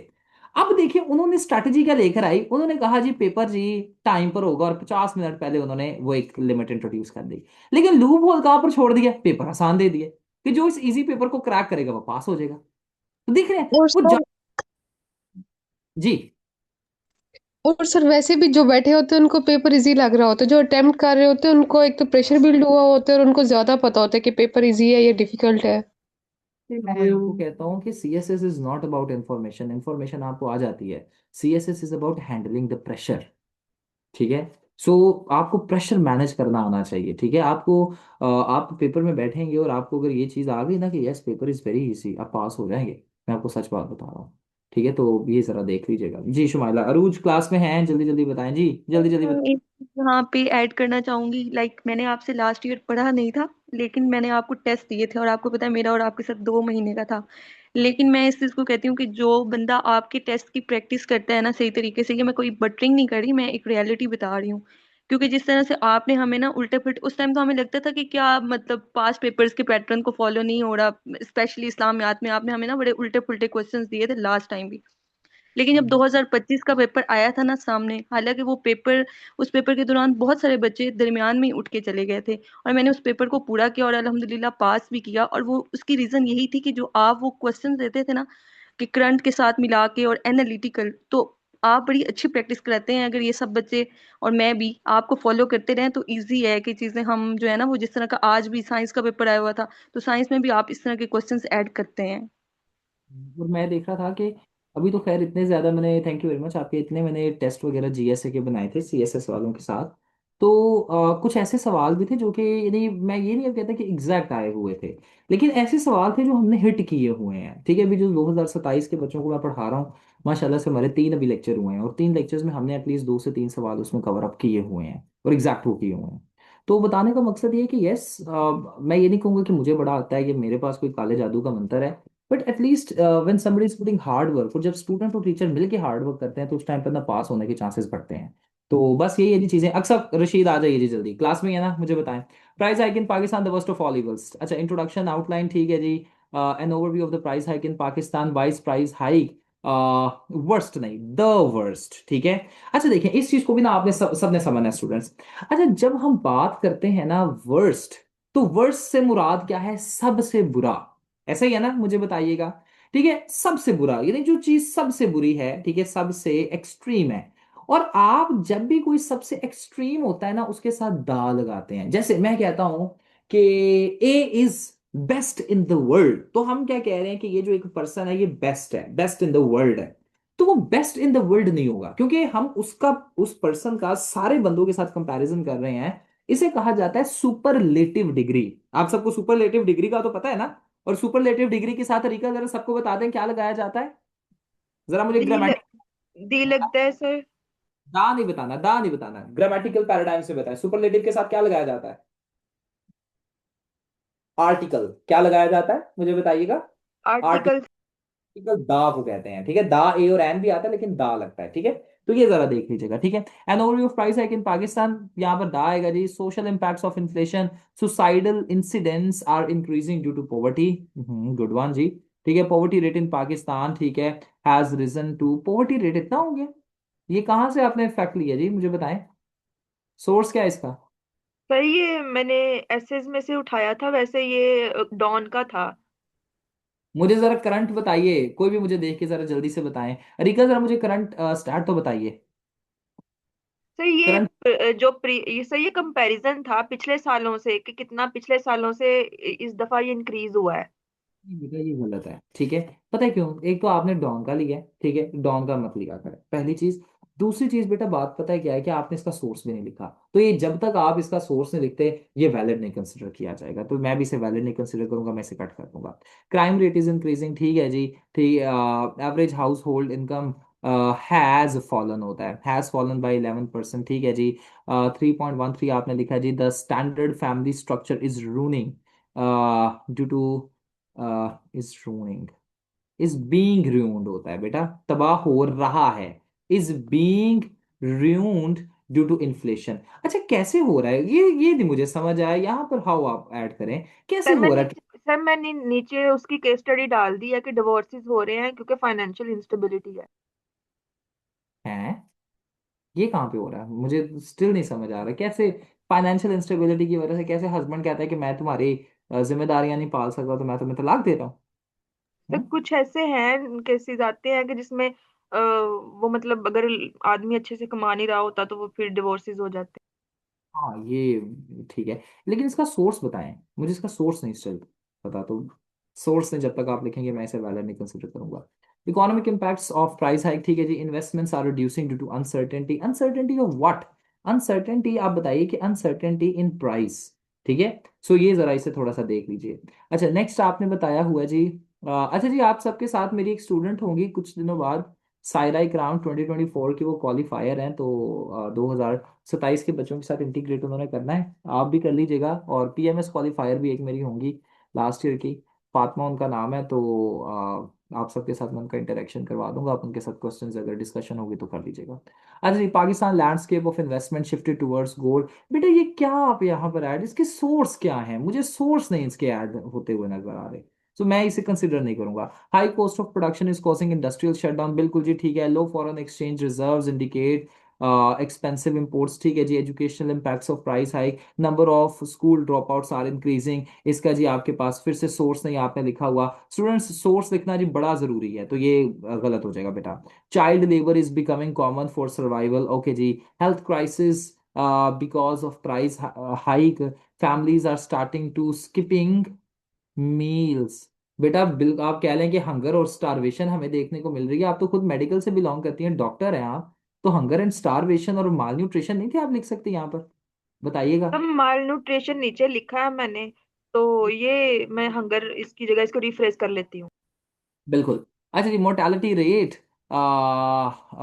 अब देखिए, उन्होंने स्ट्रैटेजी क्या लेकर आई, उन्होंने कहा जी पेपर जी टाइम पर होगा, और 50 मिनट पहले उन्होंने वो एक लिमिट इंट्रोड्यूस कर दी। लेकिन लूप होल कहां पर छोड़ दिया, पेपर आसान दे दिए, कि जो इस इजी पेपर को क्रैक करेगा वो पास हो जाएगा। तो देख रहे हैं
और
वो
सर
जी।
और सर वैसे भी जो बैठे होते हैं उनको पेपर इजी लग रहा होता है, जो अटेम्प्ट कर रहे होते हैं उनको एक तो प्रेशर बिल्ड हुआ होता है और उनको ज्यादा पता होता है कि पेपर इजी है या डिफिकल्ट है।
मैं आपको कहता हूँ कि C S S is not about information, information आपको आ जाती है। C S S is about handling the pressure. ठीक है। सो आपको प्रेशर मैनेज करना आना चाहिए। ठीक है, आपको आप पेपर में बैठेंगे और आपको अगर ये चीज़ आ गई ना कि yes paper is very easy, आप पास हो जाएंगे। मैं आपको सच बात बता रहा हूँ। ठीक है, तो ये ज़रा देख लीजिएगा जी। शुमाइला अरूज क्लास में हैं, जल्दी जल्दी बताएं जी, जल्दी जल्दी बताएं।
एक यहाँ पे ऐड करना चाहूंगी, लाइक मैंने आपसे लास्ट ईयर पढ़ा नहीं था, लेकिन मैंने आपको टेस्ट दिए थे और आपको पता है मेरा और आपके साथ 2 महीने का था। लेकिन मैं इस चीज को कहती हूँ कि जो बंदा आपके टेस्ट की प्रैक्टिस करता है ना सही तरीके से, ये मैं कोई बटरिंग नहीं कर रही, मैं एक रियलिटी बता रही हूँ। क्योंकि जिस तरह से आपने हमें ना उल्टे पुल्टे, उस टाइम तो हमें लगता था कि क्या मतलब पास पेपर्स के पैटर्न को फॉलो नहीं हो रहा, स्पेशली इस्लामियात में आपने हमें ना बड़े उल्टे पुल्टे क्वेश्चंस दिए थे लास्ट टाइम भी। लेकिन जब 2025 का पेपर आया था ना सामने, हालांकि वो पेपर, उस पेपर के दौरान बहुत सारे बच्चे दरमियान में ही उठ के चले गए थे, और मैंने उस पेपर को पूरा किया और अल्हम्दुलिल्लाह पास भी किया। और वो उसकी रीजन यही थी कि जो आप वो क्वेश्चन देते थे ना, कि करंट के साथ मिला के और एनालिटिकल, तो आप बड़ी अच्छी प्रैक्टिस कराते हैं। अगर ये सब बच्चे और मैं भी आपको फॉलो करते रहें तो इजी है कि चीजें हम जो है ना, वो जिस तरह का आज भी साइंस का पेपर आया हुआ था, तो साइंस में भी आप इस तरह के क्वेश्चंस ऐड करते हैं।
और मैं देख रहा था कि अभी तो खैर इतने ज़्यादा मैंने, थैंक यू वेरी मच आपके, इतने मैंने टेस्ट वगैरह जीएसए के बनाए थे सीएसएस वालों के साथ। तो कुछ ऐसे सवाल भी थे जो कि, यानी मैं ये नहीं कहता कि एग्जैक्ट आए हुए थे, लेकिन ऐसे सवाल थे जो हमने हिट किए हुए हैं। ठीक है, अभी जो 2027 के बच्चों को मैं पढ़ा रहा हूँ, माशाल्लाह से हमारे 3 अभी लेक्चर हुए हैं, और 3 लेक्चर्स में हमने एटलीस्ट 2 से 3 सवाल उसमें कवर अप किए हुए हैं, और एग्जैक्ट वो किए हुए हैं। तो बताने का मकसद ये है कि यस, मैं ये नहीं कहूँगा कि मुझे बड़ा आता है, कि मेरे पास कोई काले जादू का मंत्र है, but at least when somebody is putting hard work, और जब स्टूडेंट और टीचर मिलके हार्ड वर्क करते हैं तो उस टाइम पर ना पास होने के चांसेस बढ़ते हैं। तो बस यही है जी चीजें। अक्सर रशीद आ जाइए जी जल्दी, क्लास में ही है ना, मुझे बताएं। Price hike in Pakistan, the worst of all evils. अच्छा, इंट्रोडक्शन आउटलाइन ठीक है जी। An overview of the price hike in Pakistan, wise price hike, worst नहीं, द वर्स्ट। ठीक है। अच्छा देखिए, इस चीज को भी ना आपने सबने समझना है स्टूडेंट्स। अच्छा, जब हम बात करते हैं ना वर्स्ट, तो वर्स्ट से मुराद क्या है, सबसे बुरा। ऐसा ही है ना, मुझे बताइएगा। ठीक है, सबसे बुरा यानी जो चीज सबसे बुरी है, ठीक है, सबसे एक्सट्रीम है। और आप जब भी कोई सबसे एक्सट्रीम होता है ना, उसके साथ दा लगाते हैं। जैसे मैं कहता हूं कि A is best in the world, तो हम क्या कह रहे हैं कि ये जो एक पर्सन है ये बेस्ट है, बेस्ट इन द वर्ल्ड है। तो वो बेस्ट इन द वर्ल्ड नहीं होगा, क्योंकि हम उसका, उस पर्सन का सारे बंदों के साथ कंपैरिजन कर रहे हैं। इसे कहा जाता है सुपरलेटिव डिग्री। आप सबको सुपरलेटिव डिग्री का तो पता है ना? और सुपरलेटिव डिग्री के साथ तरीका जरा सबको बता दें, क्या लगाया जाता है? जरा मुझे
दी ल,
ग्रामेटिक,
दी लगता है सर।
दा नहीं बताना, दा नहीं बताना, ग्रामेटिकल पैराडाइम से बताएं, सुपरलेटिव के साथ क्या लगाया जाता है? आर्टिकल क्या लगाया जाता है, मुझे बताइएगा।
आर्टिकल।
आर्टिकल दा को कहते हैं। ठीक है, दा ए और एन भी आता है, लेकिन दा लगता है। ठीक है, तो ये जरा देख लीजिएगा। ठीक है, an overview of price hike in Pakistan, यहाँ पर दा आएगा जी। Social impacts of inflation, suicidal incidents are increasing due to poverty, good one जी। ठीक है। पॉवर्टी रेट इन पाकिस्तान, ठीक है, has risen to, poverty rate इतना हो गया, ये कहाँ से आपने फैक्ट लिया जी, मुझे बताएं, सोर्स क्या है इसका?
सर ये मैंने एसेस में से उठाया था, वैसे ये डॉन का था।
मुझे जरा करंट बताइए, कोई भी मुझे देख के जरा जल्दी से बताएं। रिका जरा मुझे करंट स्टार्ट तो बताइए।
सर ये
करंट
ये सर ये कंपैरिजन था पिछले सालों से कि कितना पिछले सालों से इस दफा ये इंक्रीज हुआ है।
बेटा ये गलत है, ठीक है। पता है क्यों? एक तो आपने डॉन का लिया है, ठीक है, डॉन का मत लिया करें, पहली चीज। दूसरी चीज बेटा, बात पता है क्या है कि आपने इसका सोर्स भी नहीं लिखा, तो ये जब तक आप इसका सोर्स नहीं लिखते, ये वैलिड नहीं कंसिडर किया जाएगा, तो मैं भी इसे वैलिड नहीं कंसिडर करूंगा, मैं इसे कट कर दूंगा। क्राइम रेट इज इंक्रीजिंग, ठीक है जी, ठीक। Average house hold income has fallen होता है, हैज फॉलन बाय 11%, ठीक है जी। 3.13 आपने लिखा है जी, the standard family structure is ruining due to, is ruining, is being ruined होता है बेटा, तबाह हो रहा है, is being ruined due to inflation. अच्छा कैसे हो रहा है ये नहीं मुझे समझ आया, यहाँ पर हाउ आप ऐड करें, कैसे हो रहा
सर मैंने नीचे उसकी केस स्टडी डाल दी है कि डिवोर्सेस हो रहे हैं क्योंकि फाइनेंशियल इंस्टेबिलिटी है।
है? ये कहाँ पे हो रहा है, मुझे स्टिल नहीं समझ आ रहा कैसे फाइनेंशियल इंस्टेबिलिटी की वजह से कैसे हस्बैंड कहता है कि मैं तुम्हारी जिम्मेदारियां नहीं पाल सकता, तो मैं तुम्हें तलाक दे रहा
तो
हूँ।
कुछ ऐसे हैं केसेस आते हैं कि जिसमें वो मतलब अगर आदमी अच्छे से कमा नहीं रहा होता तो वो फिर डिवोर्सेस हो जाते
हाँ ये ठीक है, लेकिन इसका सोर्स बताएं, मुझे इसका सोर्स नहीं स्टिल पता, तो सोर्स नहीं जब तक आप लिखेंगे मैं इसे वैलिड नहीं कंसिडर करूंगा। Economic impacts of price hike, ठीक है जी, investments are reducing due to uncertainty, uncertainty of what? Uncertainty आप बताइए कि अनसर्टेनिटी इन प्राइस, ठीक है। सो ये जरा इसे थोड़ा सा देख लीजिए। अच्छा नेक्स्ट आपने बताया हुआ जी, अच्छा जी, आप सबके साथ मेरी एक स्टूडेंट होंगी कुछ दिनों बाद, सायरा इकराम, 2024 की वो क्वालिफायर हैं, तो 2027 के बच्चों के साथ इंटीग्रेट उन्होंने करना है, आप भी कर लीजिएगा। और पीएमएस क्वालिफायर भी एक मेरी होंगी लास्ट ईयर की, फातिमा उनका नाम है, तो आप सबके साथ मैं उनका इंटरेक्शन करवा दूंगा, आप उनके साथ क्वेश्चंस अगर डिस्कशन होगी तो कर लीजिएगा। अच्छा जी, Pakistan landscape of investment shifted towards gold, बेटा ये क्या आप यहाँ पर ऐड, इसके सोर्स क्या है, मुझे सोर्स नहीं इसके ऐड होते हुए नजर आ रहे, तो मैं इसे कंसिडर नहीं करूंगा। High cost of production is causing industrial shutdown, बिल्कुल जी ठीक है। Low foreign exchange reserves indicate expensive imports, ठीक है जी। Educational impacts of price hike, number of school drop outs are increasing, इसका जी आपके पास फिर से सोर्स नहीं आपने लिखा हुआ, स्टूडेंट्स सोर्स लिखना जी बड़ा जरूरी है, तो ये गलत हो जाएगा बेटा। Child labour is becoming common for survival, okay जी। Health crisis because of price hike, families are starting to skipping meals, बेटा बिल आप कह लें कि हंगर और स्टारवेशन हमें देखने को मिल रही है, आप तो खुद मेडिकल से बिलोंग करती हैं, डॉक्टर हैं आप, तो हंगर एंड स्टारवेशन और माल न्यूट्रिशन नहीं थे आप लिख सकते यहाँ पर, बताइएगा।
हैं। अब माल न्यूट्रिशन नीचे लिखा है मैंने, तो ये मैं हंगर इसकी जगह इसको रिफ्रेश कर लेती हूँ।
बिल्कुल। अच्छा जी, mortality rate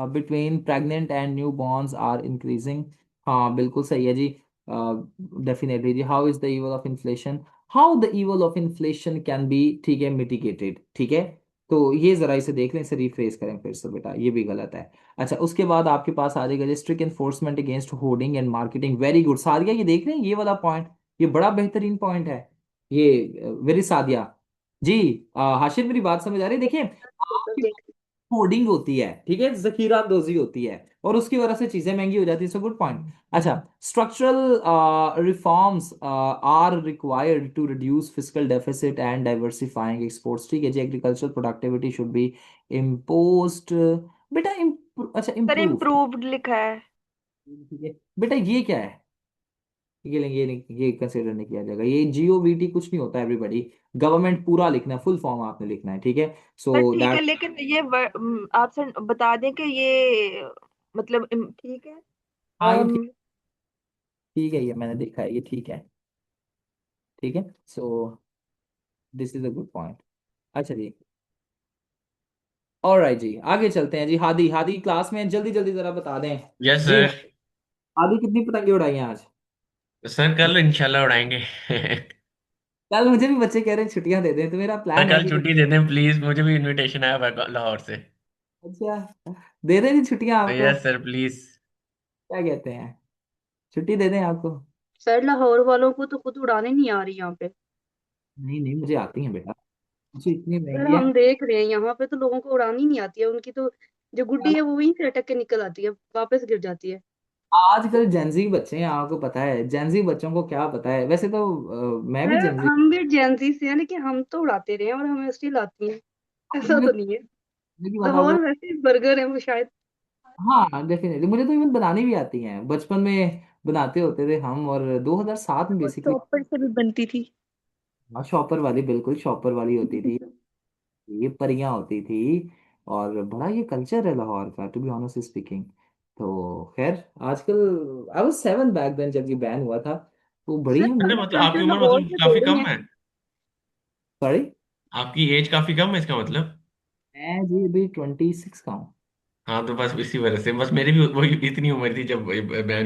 between pregnant and new borns are increasing, हाँ बिल्कुल सही है जी, डेफिनेटली जी। How is the evil of inflation, how the evil of inflation can be, ठीक है, मिटिगेटेड, ठीक है। तो ये जरा इसे देख लें, इसे रिफ्रेश करें फिर से बेटा, ये भी गलत है। अच्छा उसके बाद आपके पास आ जाएगा strict enforcement against hoarding and marketing, very good Sadia, ये देख रहे हैं ये वाला पॉइंट, ये बड़ा बेहतरीन पॉइंट है ये, वेरी सादिया जी। हाशिर मेरी बात समझ आ रही है, देखिए
तो
आपकी
देख
होर्डिंग होती है, ठीक है, जखीरा अंदोजी होती है, और उसकी वजह से चीजें महंगी हो जाती है, सो गुड पॉइंट। अच्छा structural reforms are required to reduce fiscal deficit and diversifying exports, ठीक है जी। Agriculture productivity should be imposed, बेटा अच्छा
सर
इम्प्रूव,
इम्प्रूव्ड लिखा है।
ठीक है बेटा, ये क्या है, ये नहीं, ये कंसिडर नहीं किया जाएगा, ये जीओवीटी कुछ नहीं होता एवरीबॉडी, गवर्नमेंट पूरा लिखना है, फुल फॉर्म आपने लिखना है, ठीक है।
सर
सो
ठीक है,
दैट,
लेकिन ये आप सर बता दें कि ये मतलब ठीक है।
हाँ ये ठीक है, ये मैंने देखा है, ये ठीक है, ठीक है। So this is a good point. अच्छा जी, ऑलराइट जी, आगे चलते हैं जी। हादी, हादी क्लास में जल्दी जल्दी जरा बता दें
यस
जी,
सर।
हादी कितनी पतंगे उड़ाई हैं आज?
सर कल इंशाल्लाह उड़ाएंगे।
कल मुझे भी बच्चे कह रहे हैं छुट्टियां दे दें, तो मेरा
सर
प्लान है
कल
कि कुछ,
छुट्टी दे दें प्लीज, मुझे भी इनविटेशन आया हुआ है लाहौर से।
अच्छा दे दें जी छुट्टियां आपको,
यस सर प्लीज।
क्या कहते हैं, छुट्टी दे दें आपको?
सर लाहौर वालों को तो खुद उड़ाने नहीं आ रही यहाँ पे।
नहीं नहीं, मुझे आती हैं बेटा, जी इतनी
पर
महंगी है।
हम देख रहे हैं यहाँ पे तो लोगों को उड़ानी नहीं आती है उनकी तो, जो गुड्डी है वो वहीं से अटक के निकल आती है, वापस गिर जाती है।
आजकल जेंजी बच्चे हैं, आपको पता है जेंजी बच्चों को क्या पता है, वैसे तो मैं भी
है,
जेंजी।
हम भी जेंजी से हैं लेकिन हम तो उड़ाते रहे हैं और हमें स्टिल आती है, ऐसा
मुझे
तो नहीं है।
मुझे बताओ।
लाहौर वैसे बर्गर है वो शायद।
हाँ डेफिनेटली, मुझे तो इवन बनानी भी आती हैं, बचपन में बनाते होते थे हम, और 2007 में
वो
बेसिकली।
चॉपर से भी बनती थी।
हाँ शॉपर वाली, बिल्कुल शॉपर वाली होती थी, ये परियां होती थी। और बड़ा ये कल्चर है लाहौर का, टू बी ऑनेस्ट स्पीकिंग। तो खैर आजकल, आई वाज 7 बैक देन जब ये बैन हुआ था, तो बड़ी
सर
है
अरे
मुझे।
ये
मतलब आपकी
कल्चर
उम्र
लाहौर
मतलब
के
काफी
थोड़ी
कम
है।
है।
सॉरी।
आपकी एज काफी कम है इसका मतलब।
मैं जी अभी 26 का हूँ।
हाँ तो बस इसी वजह से, बस मेरी भी वही इतनी उम्र थी जब मैं।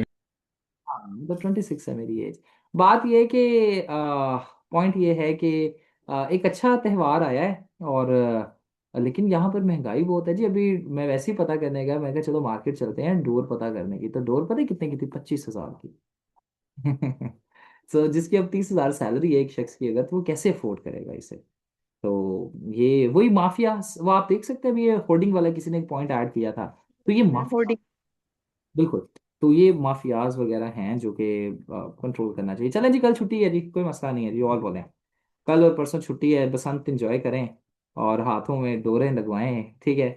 हाँ मतलब 26 है मेरी एज। बात ये है कि पॉइंट ये है कि एक अच्छा त्यौहार आया है, और लेकिन यहाँ पर महंगाई बहुत है जी। अभी मैं वैसे ही पता करने गया, मैं कहा चलो मार्केट चलते हैं डोर पता करने की, तो डोर पता है कितने की थी? 25,000 की। सो जिसकी अब 30,000 सैलरी है एक शख्स की, अगर तो वो कैसे अफोर्ड करेगा इसे? तो ये वही माफिया, वो आप देख सकते हैं अभी, ये होर्डिंग वाला किसी ने एक पॉइंट ऐड किया था, तो ये माफिया।
होर्डिंग।
बिल्कुल। तो ये माफियाज वगैरह हैं जो कि कंट्रोल करना चाहिए। चलें जी, कल छुट्टी है जी, कोई मसला नहीं है जी, और बोलें। कल और परसों छुट्टी है, बसंत इंजॉय करें और हाथों में डोरें लगवाएं, ठीक है।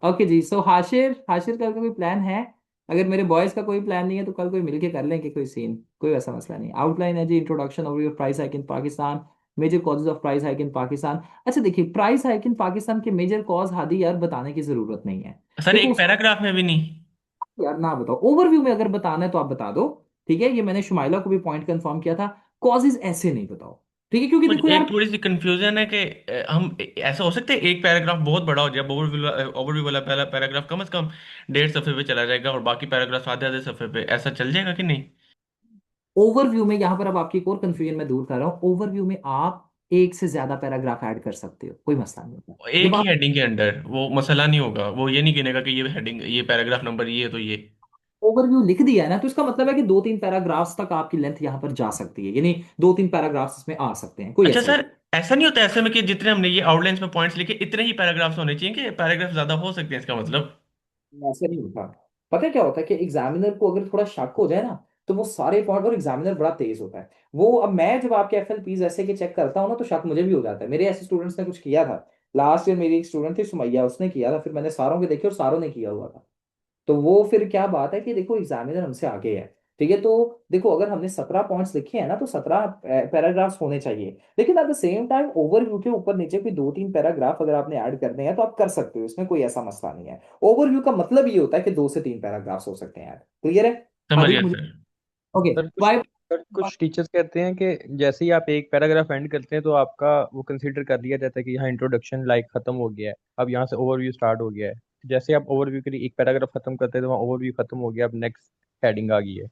ओके जी। सो हाशिर, हाशिर कल का कोई प्लान है? अगर मेरे बॉयज का कोई प्लान नहीं है तो कल कोई मिलके कर लेंगे कोई सीन, कोई वैसा मसला नहीं। आउटलाइन है जी, introduction of your price hike in Pakistan, major causes of price hike in Pakistan. अच्छा देखिए, प्राइस हाइक इन पाकिस्तान के मेजर कॉज हादी यार बताने की जरूरत नहीं है।
सर
देखो
एक पैराग्राफ में भी नहीं।
यार ना बताओ, ओवरव्यू में अगर बताना है तो आप बता दो, ठीक है। ये मैंने शुमाइला को भी पॉइंट कंफर्म किया था, कॉजेज ऐसे नहीं बताओ, ठीक है, क्योंकि
मुझे
देखो यार।
एक थोड़ी सी कंफ्यूजन है कि हम ऐसा हो सकता है एक पैराग्राफ बहुत बड़ा हो जाए, ओवरव्यू वाला पहला पैराग्राफ कम से कम 1.5 सफ़े पे चला जाएगा और बाकी पैराग्राफ आधे आधे सफ़े पे, ऐसा चल जाएगा कि नहीं?
ओवरव्यू में यहां पर अब आपकी एक और कंफ्यूजन मैं दूर कर रहा हूँ, ओवरव्यू में आप एक से ज्यादा पैराग्राफ ऐड कर सकते हो, कोई मसला नहीं होता
एक
जब
ही
आप।
हेडिंग के अंडर वो मसला नहीं होगा, वो ये नहीं गिनेगा कि ये हेडिंग ये पैराग्राफ नंबर ये है तो ये।
ओवरव्यू लिख दिया है ना, तो इसका मतलब है कि 2-3 पैराग्राफ्स तक आपकी लेंथ यहां पर जा सकती है, यानी 2-3 पैराग्राफ्स इसमें आ सकते हैं, कोई
अच्छा
ऐसा
सर,
इशू।
ऐसा नहीं होता ऐसे में कि जितने हमने ये आउटलाइंस में पॉइंट्स लिखे इतने ही पैराग्राफ्स होने चाहिए, कि पैराग्राफ ज्यादा हो सकते हैं इसका मतलब?
ऐसा नहीं होता। पता है क्या होता है कि एग्जामिनर को अगर थोड़ा शक हो जाए ना, तो वो सारे पॉइंट, और एग्जामिनर बड़ा तेज होता है वो, अब मैं जब आपके FLPs ऐसे के चेक करता हूँ ना, तो शक मुझे भी हो जाता है। मेरे ऐसे स्टूडेंट्स ने कुछ किया था लास्ट ईयर, मेरी एक स्टूडेंट थी सुमैया, उसने किया था, फिर मैंने सारों के देखे और सारों ने किया हुआ था। तो वो फिर क्या बात है कि देखो एग्जामिनर हमसे आगे है, ठीक है। तो देखो अगर हमने 17 पॉइंट्स लिखे हैं ना, तो 17 पैराग्राफ्स होने चाहिए, लेकिन at the same time overview के ऊपर नीचे कोई 2-3 पैराग्राफ अगर आपने ऐड करने हैं तो आप कर सकते हो, इसमें कोई ऐसा मसला नहीं है। ओवरव्यू का मतलब ये होता है कि 2 से 3 पैराग्राफ्स हो सकते हैं ऐड, क्लियर है?
समझ
आदि
गया
मुझे।
सर।
ओके।
सर कुछ
वाई।
सर कुछ टीचर्स कहते हैं कि जैसे ही आप एक पैराग्राफ एंड करते हैं तो आपका वो कंसीडर कर लिया जाता है कि यहाँ इंट्रोडक्शन लाइक खत्म हो गया है, अब यहाँ से ओवरव्यू स्टार्ट हो गया है। जैसे आप ओवरव्यू के लिए एक पैराग्राफ खत्म करते हैं तो वहाँ ओवरव्यू खत्म हो गया, अब नेक्स्ट हेडिंग आ गई है।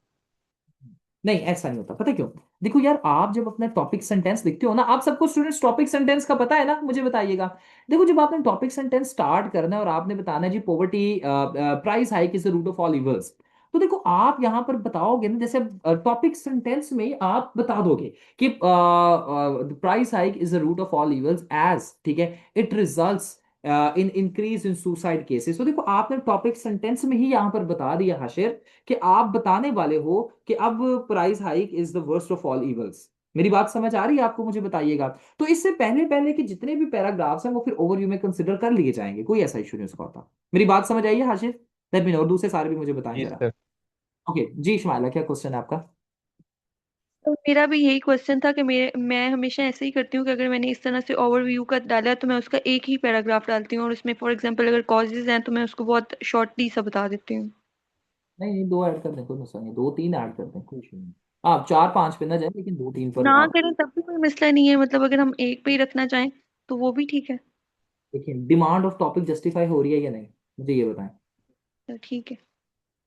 नहीं ऐसा नहीं होता, पता है क्यों? देखो यार, आप जब अपना टॉपिक सेंटेंस लिखते हो ना, आप सबको स्टूडेंट्स टॉपिक सेंटेंस का पता है ना, मुझे बताइएगा। देखो जब आपने टॉपिक सेंटेंस स्टार्ट करना है और आपने बताना है जी poverty price hike is the root of all evils, तो देखो आप यहां पर बताओगे ना, जैसे टॉपिक सेंटेंस में आप बता दोगे कि price hike is the root of all evils as, ठीक है, it results in increase in suicide cases. तो देखो आपने टॉपिक सेंटेंस में ही यहां पर बता दिया हाशिर कि आप बताने वाले हो कि अब price hike is the worst of all evils. मेरी बात समझ आ रही है आपको? मुझे बताइएगा। तो इससे पहले पहले कि जितने भी पैराग्राफ्स हैं वो फिर ओवरव्यू में कंसिडर कर लिए जाएंगे, कोई ऐसा इशू नहीं उसका होता। मेरी बात समझ आई है हाशिर? लेट मी नो, और दूसरे सारे भी मुझे बताएं
जी
जरा।
सर।
ओके जी शमाइला, क्या क्वेश्चन है आपका?
तो मेरा भी यही क्वेश्चन था कि मैं हमेशा ऐसे ही करती हूँ कि अगर मैंने इस तरह से ओवरव्यू का डाला है तो मैं उसका एक ही पैराग्राफ डालती हूँ और उसमें फॉर एग्जांपल अगर कॉजेज हैं तो मैं उसको बहुत शॉर्टली सा बता देती हूँ।
नहीं नहीं, 2 ऐड कर दें, कोई मसला नहीं, 2-3 ऐड कर दें, कोई इशू नहीं। आप 4-5 पे ना जाए, लेकिन 2-3 पर
ना
आप।
करें तब भी कोई मसला नहीं है, मतलब अगर हम एक पे ही रखना चाहें तो वो भी ठीक है।
देखिए डिमांड ऑफ टॉपिक जस्टिफाई हो रही है या नहीं, मुझे ये बताएं।
तो ठीक है।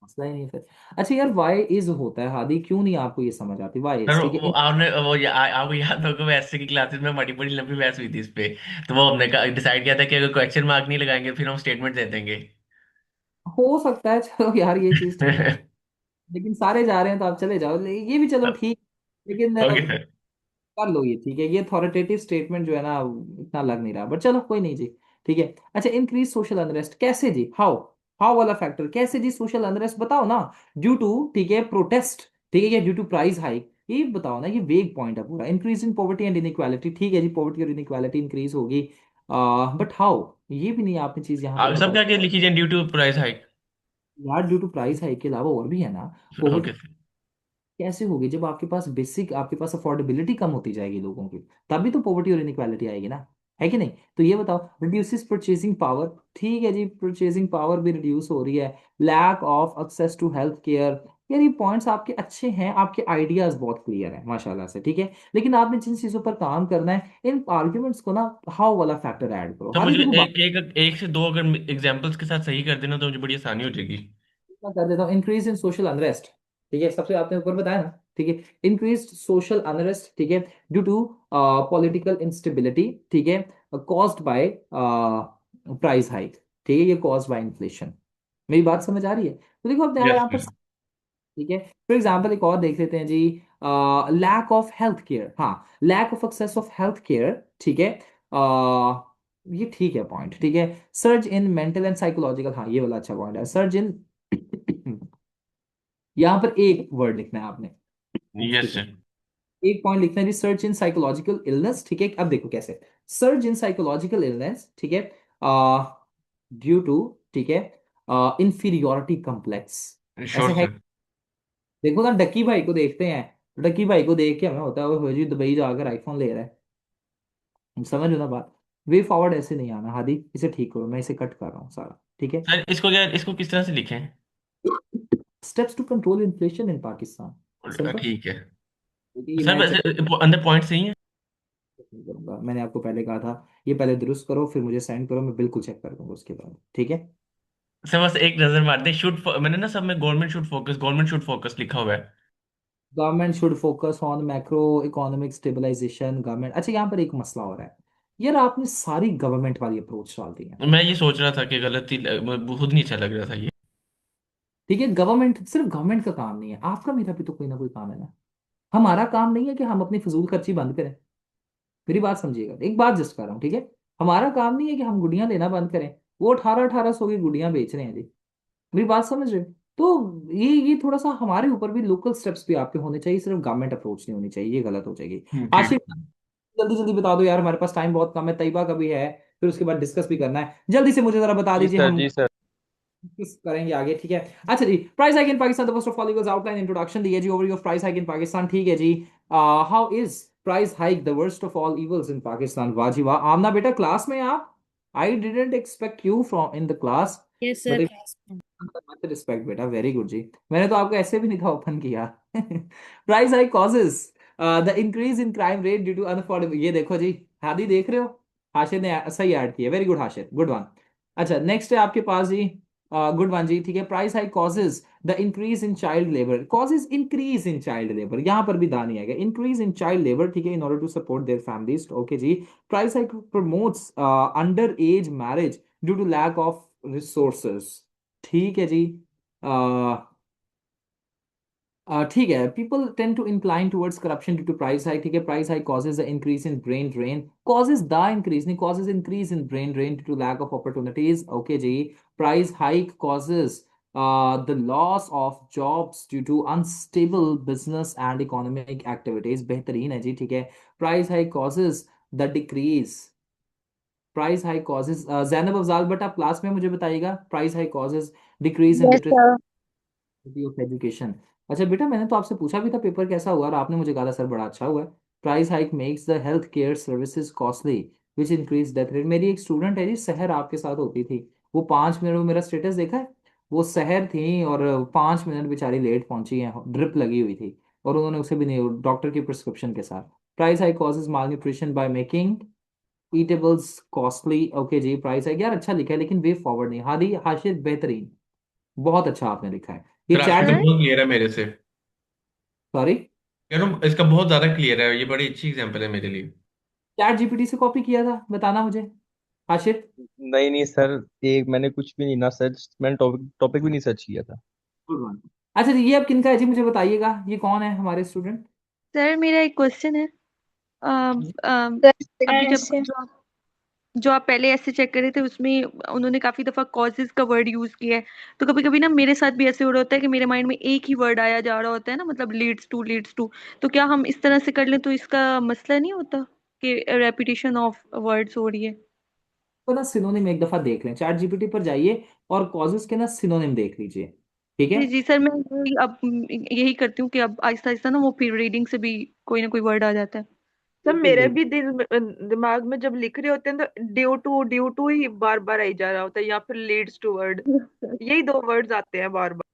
मसला ही नहीं फिर। अच्छा यार, वाई इज होता है हादी, क्यों नहीं आपको ये समझ आती? वाई
सर
इज, ठीक
वो
है।
आपने वो आपको याद होगा वैसे की क्लासेस में बड़ी बड़ी लंबी बहस हुई थी इस पे, तो वो हमने डिसाइड किया था कि अगर क्वेश्चन मार्क नहीं लगाएंगे फिर हम स्टेटमेंट दे देंगे।
हो सकता है, चलो यार ये चीज ठीक, लेकिन सारे जा रहे हैं तो आप चले जाओ, ये भी चलो ठीक। लेकिन
ओके सर।
कर लो ये, ठीक है, ये अथॉरिटेटिव स्टेटमेंट जो है ना इतना लग नहीं रहा, बट चलो कोई नहीं जी। ठीक है, अच्छा, इंक्रीज सोशल अनरेस्ट कैसे जी, हाउ, हाउ वाला फैक्टर कैसे जी, सोशल अनरेस्ट बताओ ना। ड्यू टू, ठीक है, प्रोटेस्ट, ठीक है, या ड्यू टू प्राइस हाइक, ये बताओ ना, ये वेग पॉइंट है पूरा। Increase in poverty and inequality, ठीक है जी, पॉवर्टी और इनइक्वालिटी इंक्रीज होगी, बट हाउ, ये भी नहीं आपने चीज यहाँ पर
आप सब
बताई।
क्या क्या लिखी जाए ड्यू टू प्राइस हाइक?
यार ड्यू टू प्राइस हाइक के अलावा और भी है ना।
ओके।
पॉवर्टी कैसे होगी, जब आपके पास बेसिक, आपके पास अफोर्डेबिलिटी कम होती जाएगी लोगों की, तभी तो पॉवर्टी और इनइक्वालिटी आएगी ना, है कि नहीं। तो ये बताओ, रिड्यूसेस परचेसिंग पावर, ठीक है जी, परचेसिंग पावर भी रिड्यूस हो रही है। Lack of access to health care, यार ये पॉइंट्स आपके अच्छे हैं, आपके आइडियाज बहुत क्लियर है माशाल्लाह से, ठीक है, लेकिन आपने जिन चीजों पर काम करना है, इन आर्ग्यूमेंट्स को ना हाउ वाला फैक्टर ऐड करो।
तो
हादी
मुझे
देखो,
एक से दो अगर एग्जांपल्स के साथ सही कर देना तो मुझे बड़ी आसानी हो जाएगी।
मैं कर देता हूँ, इंक्रीज इन सोशल अनरेस्ट, ठीक है, सबसे आपने ऊपर बताया ना, ठीक है, इंक्रीज सोशल अनरेस्ट, ठीक है, ड्यू टू पॉलिटिकल इंस्टेबिलिटी, ठीक है, कॉज्ड बाय प्राइस हाइक, ठीक है, ये कॉज्ड बाय इन्फ्लेशन। मेरी बात समझ आ रही है? तो देखो अब यहाँ
यस
यहाँ पर,
यस।
ठीक है, फॉर एग्जाम्पल एक और देख लेते हैं जी, लैक ऑफ हेल्थ केयर, हाँ, lack of access of health care, ठीक है, ये ठीक है पॉइंट, ठीक है, surge in mental and psychological, हाँ ये वाला अच्छा पॉइंट है, सर्ज इन यहां पर एक वर्ड लिखना है आपने,
यस
एक्सक्यूज मी,
सर।
एक पॉइंट लिखना है जी, सर्च इन साइकोलॉजिकल इलनेस, ठीक है, अब देखो कैसे, सर्च इन साइकोलॉजिकल इलनेस, ठीक है, ड्यू टू, ठीक है, इंफीरियोरिटी कॉम्प्लेक्स,
श्योर
ऐसे है।
सर।
देखो ना, डक्की भाई को देखते हैं, डक्की भाई को देख के हमें होता है वो जी दुबई जाकर आईफोन ले रहा है, समझ लो ना बात। वे फॉरवर्ड ऐसे नहीं आना, हादी इसे ठीक करो, मैं इसे कट कर रहा हूँ सारा, ठीक है।
सर इसको क्या, इसको किस तरह से लिखें?
Steps to control inflation in Pakistan, simple,
ठीक है।
ये
सर
मैं
वैसे अंदर पॉइंट सही है?
नहीं करूंगा, मैंने आपको पहले कहा था, ये पहले दुरुस्त करो फिर मुझे सेंड करो, मैं बिल्कुल चेक कर दूंगा उसके बाद, ठीक है।
सर बस एक नजर मार दे, मैंने ना सब में गवर्नमेंट शुड फोकस लिखा हुआ है।
Government should focus on macro economic stabilisation, government, अच्छा यहाँ पर एक मसला हो रहा है, यार आपने सारी गवर्नमेंट वाली अप्रोच डाल दी है,
मैं ये सोच रहा था कि गलती खुद नहीं अच्छा लग रहा था ये।
ठीक है, गवर्नमेंट सिर्फ गवर्नमेंट का काम नहीं है, आपका मेरा भी तो कोई ना कोई काम है ना। हमारा काम नहीं है कि हम अपनी फजूल खर्ची बंद करें, मेरी बात समझिएगा, एक बात जस्ट कर रहा हूँ, ठीक है, हमारा काम नहीं है कि हम गुड़ियां लेना बंद करें, वो 1800 की गुड़ियां बेच रहे हैं जी, मेरी बात समझ रहे हो? तो ये थोड़ा सा हमारे ऊपर भी लोकल स्टेप्स भी आपके होने चाहिए, सिर्फ गवर्नमेंट अप्रोच नहीं होनी चाहिए, ये गलत हो जाएगी।
ठीक।
आशिफ, जल्दी जल्दी बता दो यार, हमारे पास टाइम बहुत कम है, तैयबा का भी है, फिर उसके बाद डिस्कस भी करना है, जल्दी से मुझे जरा बता
जी
दीजिए,
सर,
हम
जी सर।
डिस्कस करेंगे आगे, ठीक है। अच्छा जी, price hike in Pakistan, the first of all eagles outline introduction दी है जी, overview of price hike in Pakistan, ठीक है जी। How is price hike the worst of all evils in Pakistan, वाह जी वाह, आमना बेटा क्लास में आप, I didn't expect you from in the class,
yes sir
but
class में।
मत रिस्पेक्ट बेटा, वेरी गुड जी, मैंने तो आपको ऐसे भी नहीं था ओपन किया। Price hike causes the increase in crime rate due to unaffordable, ये देखो जी, हादी देख रहे हो, हाशिर ने सही ऐड किया, very good Hashir, good one. अच्छा नेक्स्ट है आपके पास जी, गुड वन जी, ठीक है, price hike causes the increase in child labour, causes increase in child labour, यहां पर भी दानी आएगा, इंक्रीज इन चाइल्ड लेबर, ठीक है, in order to support their families, okay जी। Price hike promotes under age marriage due to lack of resources, ठीक है जी। ठीक है, people tend to incline towards corruption due to price hike, ठीक है, price hike causes the increase in brain drain, causes the increase नहीं, causes increase in brain drain due to lack of opportunities, okay जी। Price hike causes the loss of jobs due to unstable business and economic activities, बेहतरीन है जी, ठीक है। Price hike causes the decrease, price hike causes, Zainab Afzal, but आप class में मुझे बताइएगा, price hike causes decrease in
yes
literacy
sir.
Of education. अच्छा बेटा, मैंने तो आपसे पूछा भी था पेपर कैसा हुआ और आपने मुझे कहा था सर बड़ा अच्छा हुआ है। Price hike makes the health care services costly which increase death rate, मेरी एक स्टूडेंट है जी, सहर आपके साथ होती थी, वो 5 मिनट, वो मेरा स्टेटस देखा है, वो सहर थी और 5 मिनट बेचारी लेट पहुंची है, ड्रिप लगी हुई थी, और उन्होंने उसे भी नहीं, डॉक्टर की प्रिस्क्रिप्शन के साथ। Price hike causes malnutrition by making eatables costly, okay जी। प्राइस है यार, अच्छा लिखा है लेकिन वे फॉरवर्ड नहीं, हादी हाशिर बेहतरीन, बहुत अच्छा आपने लिखा है, ये
सर आपकी
चैट
तो
जी,
सर
बहुत क्लियर है मेरे से।
सॉरी,
कह रहा हूँ इसका बहुत ज्यादा क्लियर है, ये बड़ी अच्छी एग्जांपल है मेरे लिए।
चैट जीपीटी से कॉपी किया था, बताना मुझे, हाशिर।
नहीं नहीं सर, एक मैंने कुछ भी नहीं ना सर्च, मैंने टॉपिक टॉपिक भी नहीं सर्च किया था।
Good one. अच्छा जी, ये अब किनका है जी, मुझे बताइएगा, ये कौन है हमारे स्टूडेंट?
सर मेरा एक क्वेश्चन है। अम,
सर
अभी
मैं
जब
ऐसे
जो आप पहले ऐसे चेक करे थे उसमें उन्होंने काफी दफा कॉजेज का वर्ड यूज किया है। तो कभी कभी ना मेरे साथ भी ऐसे हो रहा होता है कि मेरे माइंड में एक ही वर्ड आया जा रहा होता है ना, मतलब लीड्स टू। तो क्या हम इस तरह से कर लें तो इसका मसला नहीं होता कि रेपिटेशन ऑफ वर्ड्स हो रही है?
तो ना सिनोनिम एक दफा देख लें, चैट जीपीटी पर जाइए और कॉजेस के ना सिनोनिम देख लीजिए, ठीक है।
जी जी सर, मैं यही करती हूँ कि अब आहिस्ता आहिस्ता ना वो फिर रीडिंग से भी कोई ना कोई वर्ड आ जाता है।
सब
बिल्कुल
मेरे
बिल्कुल।
भी दिमाग में जब लिख रहे होते हैं तो ड्यू टू ही बार बार आई जा रहा होता है, या फिर लीड्स टू वर्ड, यही दो वर्ड्स आते हैं बार बार।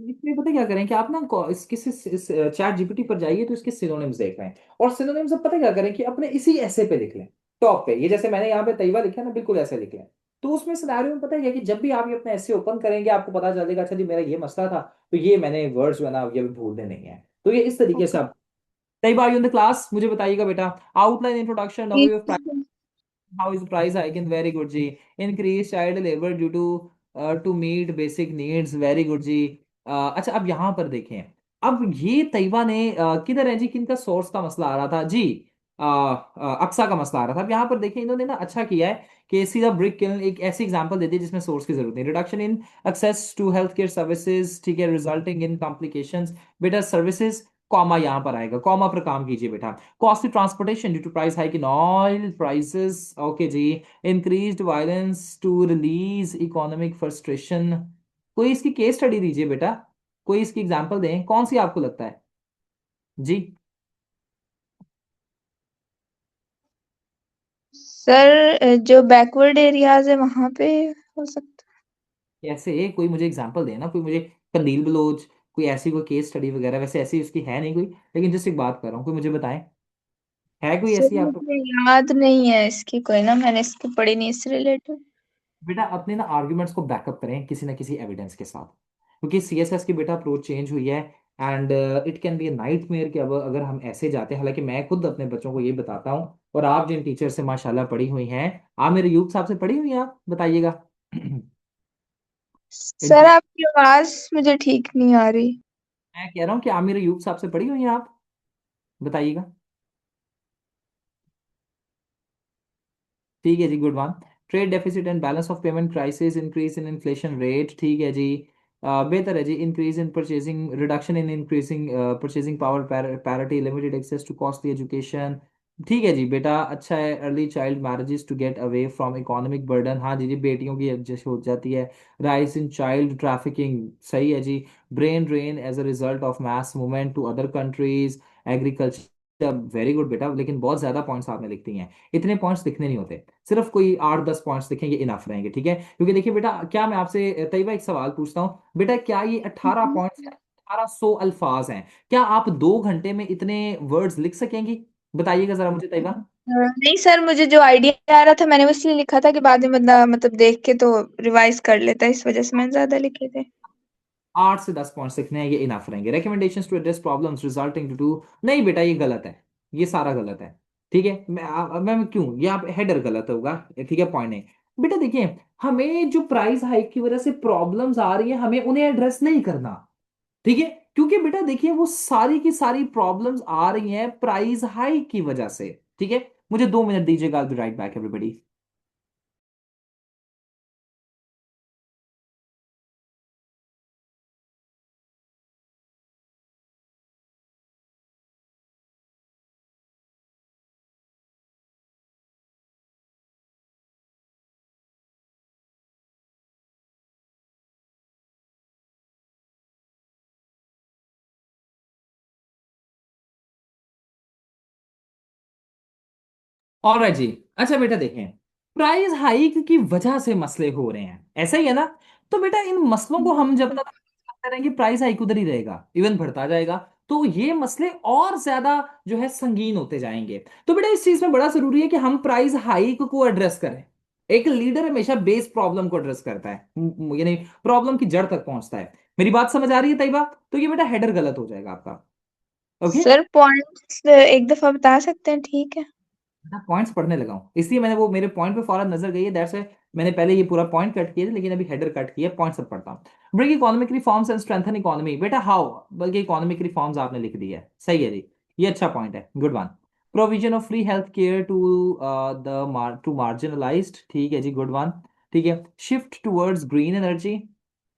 इसमें पता क्या करें कि आप ना इस चैट जीपीटी पर जाइए तो इसके सिनोनिम्स देख लें, और सिनोनिम्स अब पता क्या करें कि अपने इसी ऐसे पे लिख लें, टॉप पे, ये जैसे मैंने यहाँ पे तैयबा लिखा है ना, बिल्कुल ऐसे लिख लें। तो उसमें सिनेरियो में पता है क्या कि जब भी आप ये अपना ऐसे ओपन करेंगे आपको पता चलेगा, अच्छा जी मेरा ये मसला था, तो ये मैंने वर्ड्स बना ये भी भूलने नहीं है। तो ये इस तरीके से
ओके।
आप Tayyaba you in the class मुझे बताइएगा बेटा। Outline introduction of how is price hike in very good जी। increase child labor due to meet basic needs very good जी। अच्छा अब यहाँ पर देखें, अब ये तैयबा ने किधर है जी, किनका सोर्स का मसला आ रहा था जी, अक्सा का मसला आ रहा था। अब यहाँ पर देखें इन्होंने ना अच्छा किया है कि सीधा ब्रिक किल्न एक ऐसी एग्जांपल दे दी जिसमें सोर्स की जरूरत नहीं, reduction in access to health care services, ठीक है, रिजल्टिंग इन कॉम्प्लिकेशंस। बेटा सर्विसेज कॉमा यहाँ पर आएगा, कॉमा पर काम कीजिए बेटा। costly transportation due to price hike in oil prices, okay ji. increased violence to release economic frustration। कोई इसकी केस स्टडी दीजिए बेटा, कोई इसकी एग्जांपल दें, कौन सी आपको लगता है जी।
सर जो बैकवर्ड एरियाज है वहां पे हो सकता
कैसे, कोई मुझे एग्जांपल देना, कोई मुझे कंदील बलोच, कोई ऐसी कोई केस स्टडी वगैरह, वैसे ऐसी उसकी है नहीं कोई, लेकिन जस्ट एक बात कर रहा हूँ, कोई मुझे बताएं, है
है।
कोई
सर
ऐसी आपको।
मुझे याद नहीं है इसकी कोई ना, मैंने इसकी पढ़ी नहीं इससे रिलेटेड।
बेटा अपने ना आर्ग्यूमेंट्स को बैकअप करें किसी ना किसी एविडेंस के साथ, क्योंकि सीएसएस की बेटा अप्रोच चेंज हुई है। And it can be A nightmare कि अब अगर हम ऐसे जाते हैं, हालांकि मैं खुद अपने बच्चों को ये बताता हूँ, और आप जिन टीचर से माशाल्लाह पढ़ी हुई हैं, आप मेरे यूथ साहब से पढ़ी हुई हैं, आप बताइएगा।
सर
इनकी
आपकी आवाज मुझे ठीक नहीं आ रही।
मैं कह रहा हूँ कि आप मेरे यूथ साहब से पढ़ी हुई हैं, आप बताइएगा। ठीक है जी, good one. Trade deficit and balance of payment crisis, increase in inflation rate, ठीक है जी। बेहतर है जी, increase in purchasing, reduction in increasing purchasing power parity, limited access to costly education, ठीक है जी बेटा, अच्छा है। Early child marriages to get away from economic burden, हाँ जी जी, बेटियों की एडजस्ट हो जाती है। राइज इन चाइल्ड ट्रैफिकिंग, सही है जी। Brain drain as a result of mass movement to other countries, agriculture, very good बेटा, लेकिन बहुत ज्यादा पॉइंट्स आपने लिखती हैं, इतने पॉइंट्स लिखने नहीं होते, सिर्फ कोई 8-10 पॉइंट्स लिखेंगे इनफ रहेंगे, ठीक है। क्योंकि देखिए बेटा, क्या मैं आपसे तैयबा एक सवाल पूछता हूँ बेटा, क्या ये 18 पॉइंट्स हैं, 1800 अल्फाज हैं, क्या आप 2 घंटे में इतने वर्ड्स लिख सकेंगी, बताइएगा जरा मुझे तैयबा।
नहीं सर, मुझे जो आइडिया आ रहा था मैंने वो इसलिए लिखा था कि बाद में बंदा मतलब देख के तो रिवाइज कर लेता है, इस वजह से मैंने ज्यादा लिखे थे।
8 से 10 पॉइंट्स लिखने हैं, ये इनफ रहेंगे। Recommendations to address problems resulting to, नहीं बेटा ये गलत है, ये सारा गलत है, ठीक है। मैं क्यों, ये आप हेडर गलत होगा, ठीक है, पॉइंट नहीं। बेटा देखिए, हमें जो प्राइस हाइक की वजह से प्रॉब्लम्स आ रही है हमें उन्हें एड्रेस नहीं करना, ठीक है। क्योंकि बेटा देखिए वो सारी की सारी प्रॉब्लम्स आ रही हैं प्राइस हाइक की वजह से, ठीक है। मुझे 2 मिनट दीजिएगा, I be right back everybody. Alright जी। अच्छा बेटा देखें, प्राइस हाइक की वजह से मसले हो रहे हैं, ऐसा ही है ना। तो बेटा इन मसलों को हम जब तक करते रहेंगे प्राइस हाइक उधर ही रहेगा, इवन बढ़ता जाएगा, तो ये मसले और ज्यादा जो है संगीन होते जाएंगे। तो बेटा इस चीज में बड़ा जरूरी है कि हम प्राइस हाइक को एड्रेस करें। एक लीडर हमेशा बेस प्रॉब्लम को एड्रेस करता है, यानी प्रॉब्लम की जड़ तक पहुंचता है। मेरी बात समझ आ रही है तैयबा, तो ये बेटा हेडर गलत हो जाएगा आपका, ओके।
सर पॉइंट्स एक दफा बता सकते हैं, ठीक है?
मैं पॉइंट्स पढ़ने लगा हूँ, इसलिए मैंने वो मेरे पॉइंट पे फौरन नजर गई है, दैट्स व्हाई मैंने पहले ये पूरा पॉइंट कट किया था, लेकिन अभी हेडर कट किया, पॉइंट सब पढ़ता हूँ। Bring economic reforms and strengthen economy, बेटा हाउ, बल्कि इकोनॉमिक रिफॉर्म्स आपने लिख दी है, सही है जी, ये अच्छा पॉइंट है, good one. Provision of free health care to the to marginalised, ठीक है जी, गुड वन। ठीक है, शिफ्ट टुवर्ड्स ग्रीन एनर्जी,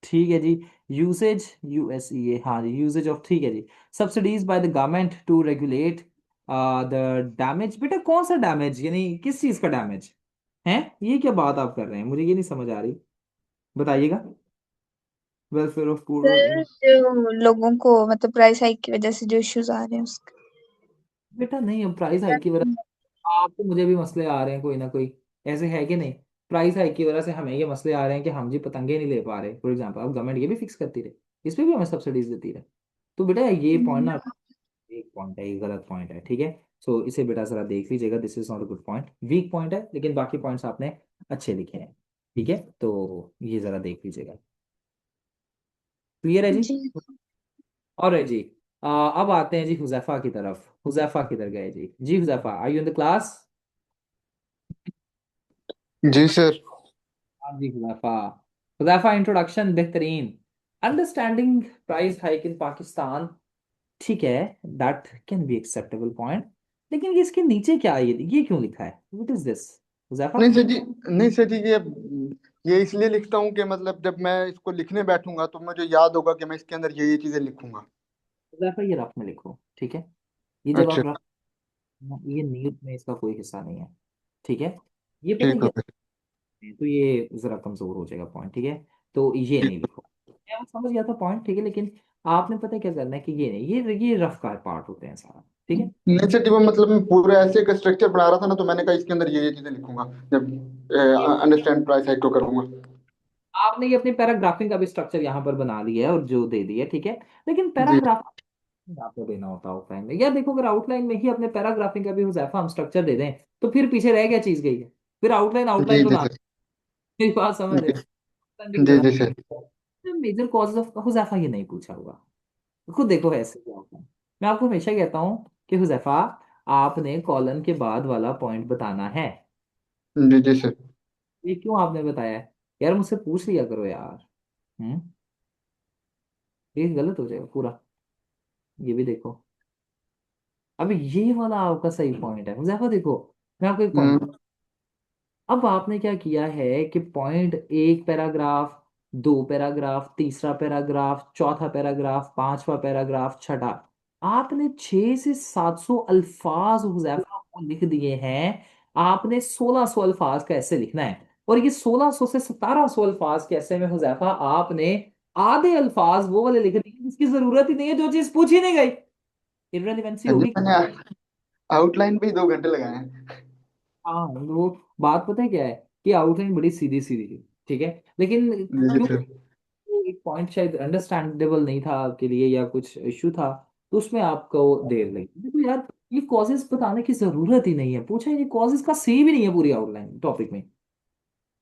ठीक है जी। यूसेज, यूएसईए, हाँ जी, यूसेज ऑफ, ठीक है जी। Subsidies by the government to regulate the damage. बेटा कौन सा डैमेज, यानी किस चीज का डैमेज है? ये क्या बात आप कर रहे हैं, मुझे ये नहीं समझ आ रही, बताइएगा। Welfare of
sir
poor.
जो लोगों को मतलब प्राइस हाइक की वजह से जो इश्यूज आ रहे हैं उसका।
बेटा नहीं, अब प्राइस हाइक की वजह, आपको मुझे भी मसले आ रहे हैं कोई ना कोई, ऐसे है कि नहीं? प्राइस हाइक की वजह से हमें ये मसले आ रहे हैं कि हम जी पतंगे नहीं ले पा रहे, फॉर एग्जाम्पल। अब गवर्नमेंट ये भी फिक्स करती रहे, इस पे भी हमें सब्सिडीज देती रहे। तो बेटा ये पॉइंट ना, एक पॉइंट है, ये गलत पॉइंट है, ठीक है। सो इसे बेटा जरा देख लीजिएगा, this is not a good point, week point है, लेकिन बाकी पॉइंट्स आपने अच्छे लिखे हैं, ठीक है। तो ये जरा देख लीजिएगा, क्लियर है जी?
जी
और है जी। अब आते हैं जी हुजैफा की तरफ। हुजैफा किधर गए जी? जी Huzaifa, are you in the class?
जी सर।
हाँ जी हुजैफा। हुजैफा इंट्रोडक्शन बेहतरीन। Understanding price hike in Pakistan, ठीक है, that can be acceptable point. लेकिन ये इसके नीचे क्या है, ये क्यों लिखा है, व्हाट इज दिस हुजैफा?
नहीं सर जी, नहीं सर जी, ये इसलिए लिखता हूँ कि मतलब जब मैं इसको लिखने बैठूंगा तो मुझे याद होगा कि मैं इसके अंदर ये चीजें लिखूंगा।
हुजैफा ये रफ में लिखो, ठीक है। ये जब
अच्छा।
आप रफ, ये नीट में इसका कोई हिस्सा नहीं है, ठीक है। ये पता है
ठीक है
क्या,
सर।
तो ये जरा कमजोर हो जाएगा पॉइंट, ठीक है। तो ये
ठीक।
नहीं लिखो, मैं समझ गया था पॉइंट, ठीक है, लेकिन आपने पता है क्या करना है कि ये नहीं, ये रफ का पार्ट होते हैं सारा, ठीक है।
नहीं सर जी, वो मतलब मैं पूरा ऐसे का स्ट्रक्चर बना रहा था ना, तो मैंने कहा इसके अंदर ये चीजें लिखूंगा जब
ये
अंडरस्टैंड प्राइस हाइक को करूंगा।
आपने ये अपनी पैराग्राफिंग का भी स्ट्रक्चर यहाँ पर बना लिया है और जो दे दिया है, ठीक है। लेकिन
जी
पैराग्राफ आपको देना होता है आउटलाइन में, या देखो अगर आउटलाइन में ही अपने पैराग्राफिंग का भी हुजैफा हम स्ट्रक्चर दे दें, तो फिर पीछे रह गया चीज गई है, फिर आउटलाइन
जी
आउटलाइन
जी
बना,
सर।
मेरी बात समझ रहे
जी
हैं? outline भी
जी
बना,
जी sir.
Major causes of Huzaifa ये नहीं पूछा होगा, खुद देखो ऐसे क्या होता है। मैं आपको हमेशा कहता हूँ कि हुजैफा, आपने कॉलन के बाद वाला पॉइंट बताना है।
जी जी सर।
ये क्यों आपने बताया है? यार मुझसे पूछ लिया करो यार। हम्म, ये गलत हो जाएगा पूरा। ये भी देखो, अब ये वाला आपका सही पॉइंट है हुजैफा, देखो मैं आपको एक पॉइंट,
हम्म।
अब आपने क्या किया है कि पॉइंट, एक पैराग्राफ, दो पैराग्राफ, तीसरा पैराग्राफ, चौथा पैराग्राफ, पांचवा पैराग्राफ, छठा, आपने 600 से 700 अल्फाज हुजैफा को लिख दिए हैं। आपने 1600 अल्फाज का ऐसे लिखना है, और ये 1600 से 1700 अल्फाज के ऐसे में हुजैफा आपने आधे अल्फाज वो वाले लिख दिए जिसकी जरूरत ही नहीं है, जो चीज पूछी नहीं गई, इररिलेवेंसी
सर जी
होगी।
मैंने आउटलाइन पे ही 2 घंटे लगाए हैं।
हाँ, वो बात पता है क्या है, कि आउटलाइन बड़ी सीधी सीधी थी, ठीक है, लेकिन
जी जी
क्यों
सर।
एक पॉइंट शायद अंडरस्टैंडेबल नहीं था आपके लिए, या कुछ इश्यू था, तो उसमें आपको देर लगी। देखो यार, ये कॉजेस बताने की जरूरत ही नहीं है, पूछा ये कॉजेस का सी भी नहीं है पूरी आउटलाइन टॉपिक में,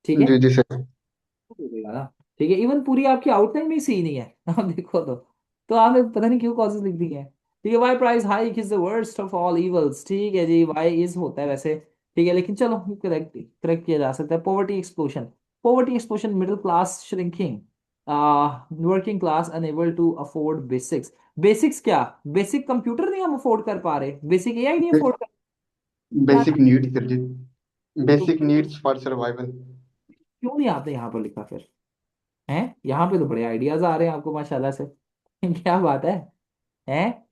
ठीक है।
जी जी सर।
बोलेगा ना, ठीक है, इवन पूरी आपकी आउटलाइन में ही सही नहीं है आप देखो तो आपने पता नहीं क्यों कॉजेज लिख दी है, ठीक है। Why price hike is the worst of all evils, ठीक है जी, वाई इज होता है वैसे, ठीक है, लेकिन चलो करेक्ट करेक्ट किया जा सकता है। Poverty explosion, poverty explosion, middle class shrinking, working class unable to afford basics. Basics क्या, बेसिक कंप्यूटर नहीं हम अफोर्ड कर पा रहे, बेसिक एआई नहीं अफोर्ड कर, क्या
बेसिक नीड सर जी,
तो
बेसिक नीड्स फॉर सर्वाइवल।
क्यों नहीं आपने यहाँ पर लिखा फिर? हैं, यहाँ पे तो बड़े आइडियाज आ रहे हैं आपको माशाल्लाह से क्या बात है? हैं,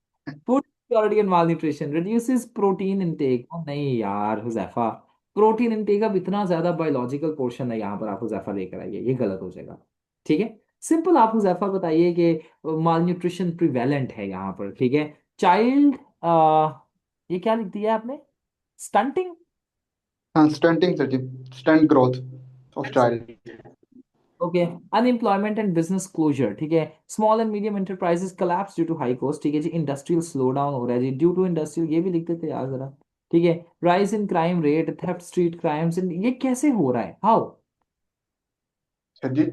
food security and mall nutrition reduces protein intake, नहीं यार हुजैफा, प्रोटीन इनटेक अब इतना ज्यादा बायोलॉजिकल पोर्शन है यहाँ पर, आप हुजैफा लेकर आइए, ये गलत हो जाएगा, ठीक है। सिंपल आप हुजैफा बताइए कि माल न्यूट्रिशन प्रिवेलेंट है यहाँ पर, ठीक है। चाइल्ड, ये क्या लिख दिया आपने, स्टंटिंग,
हाँ स्टंटिंग सर जी, stunt growth of child.
Okay, unemployment and business closure, ठीक है। Small and medium enterprises collapse due to high cost, ठीक है जी। इंडस्ट्रियल स्लो डाउन हो रहा है जी, ड्यू टू इंडस्ट्रियल, ये भी लिख देते यार जरा, ठीक है। Rise in crime rate, theft, street crimes, ये कैसे हो रहा है, हाउ?
सर जी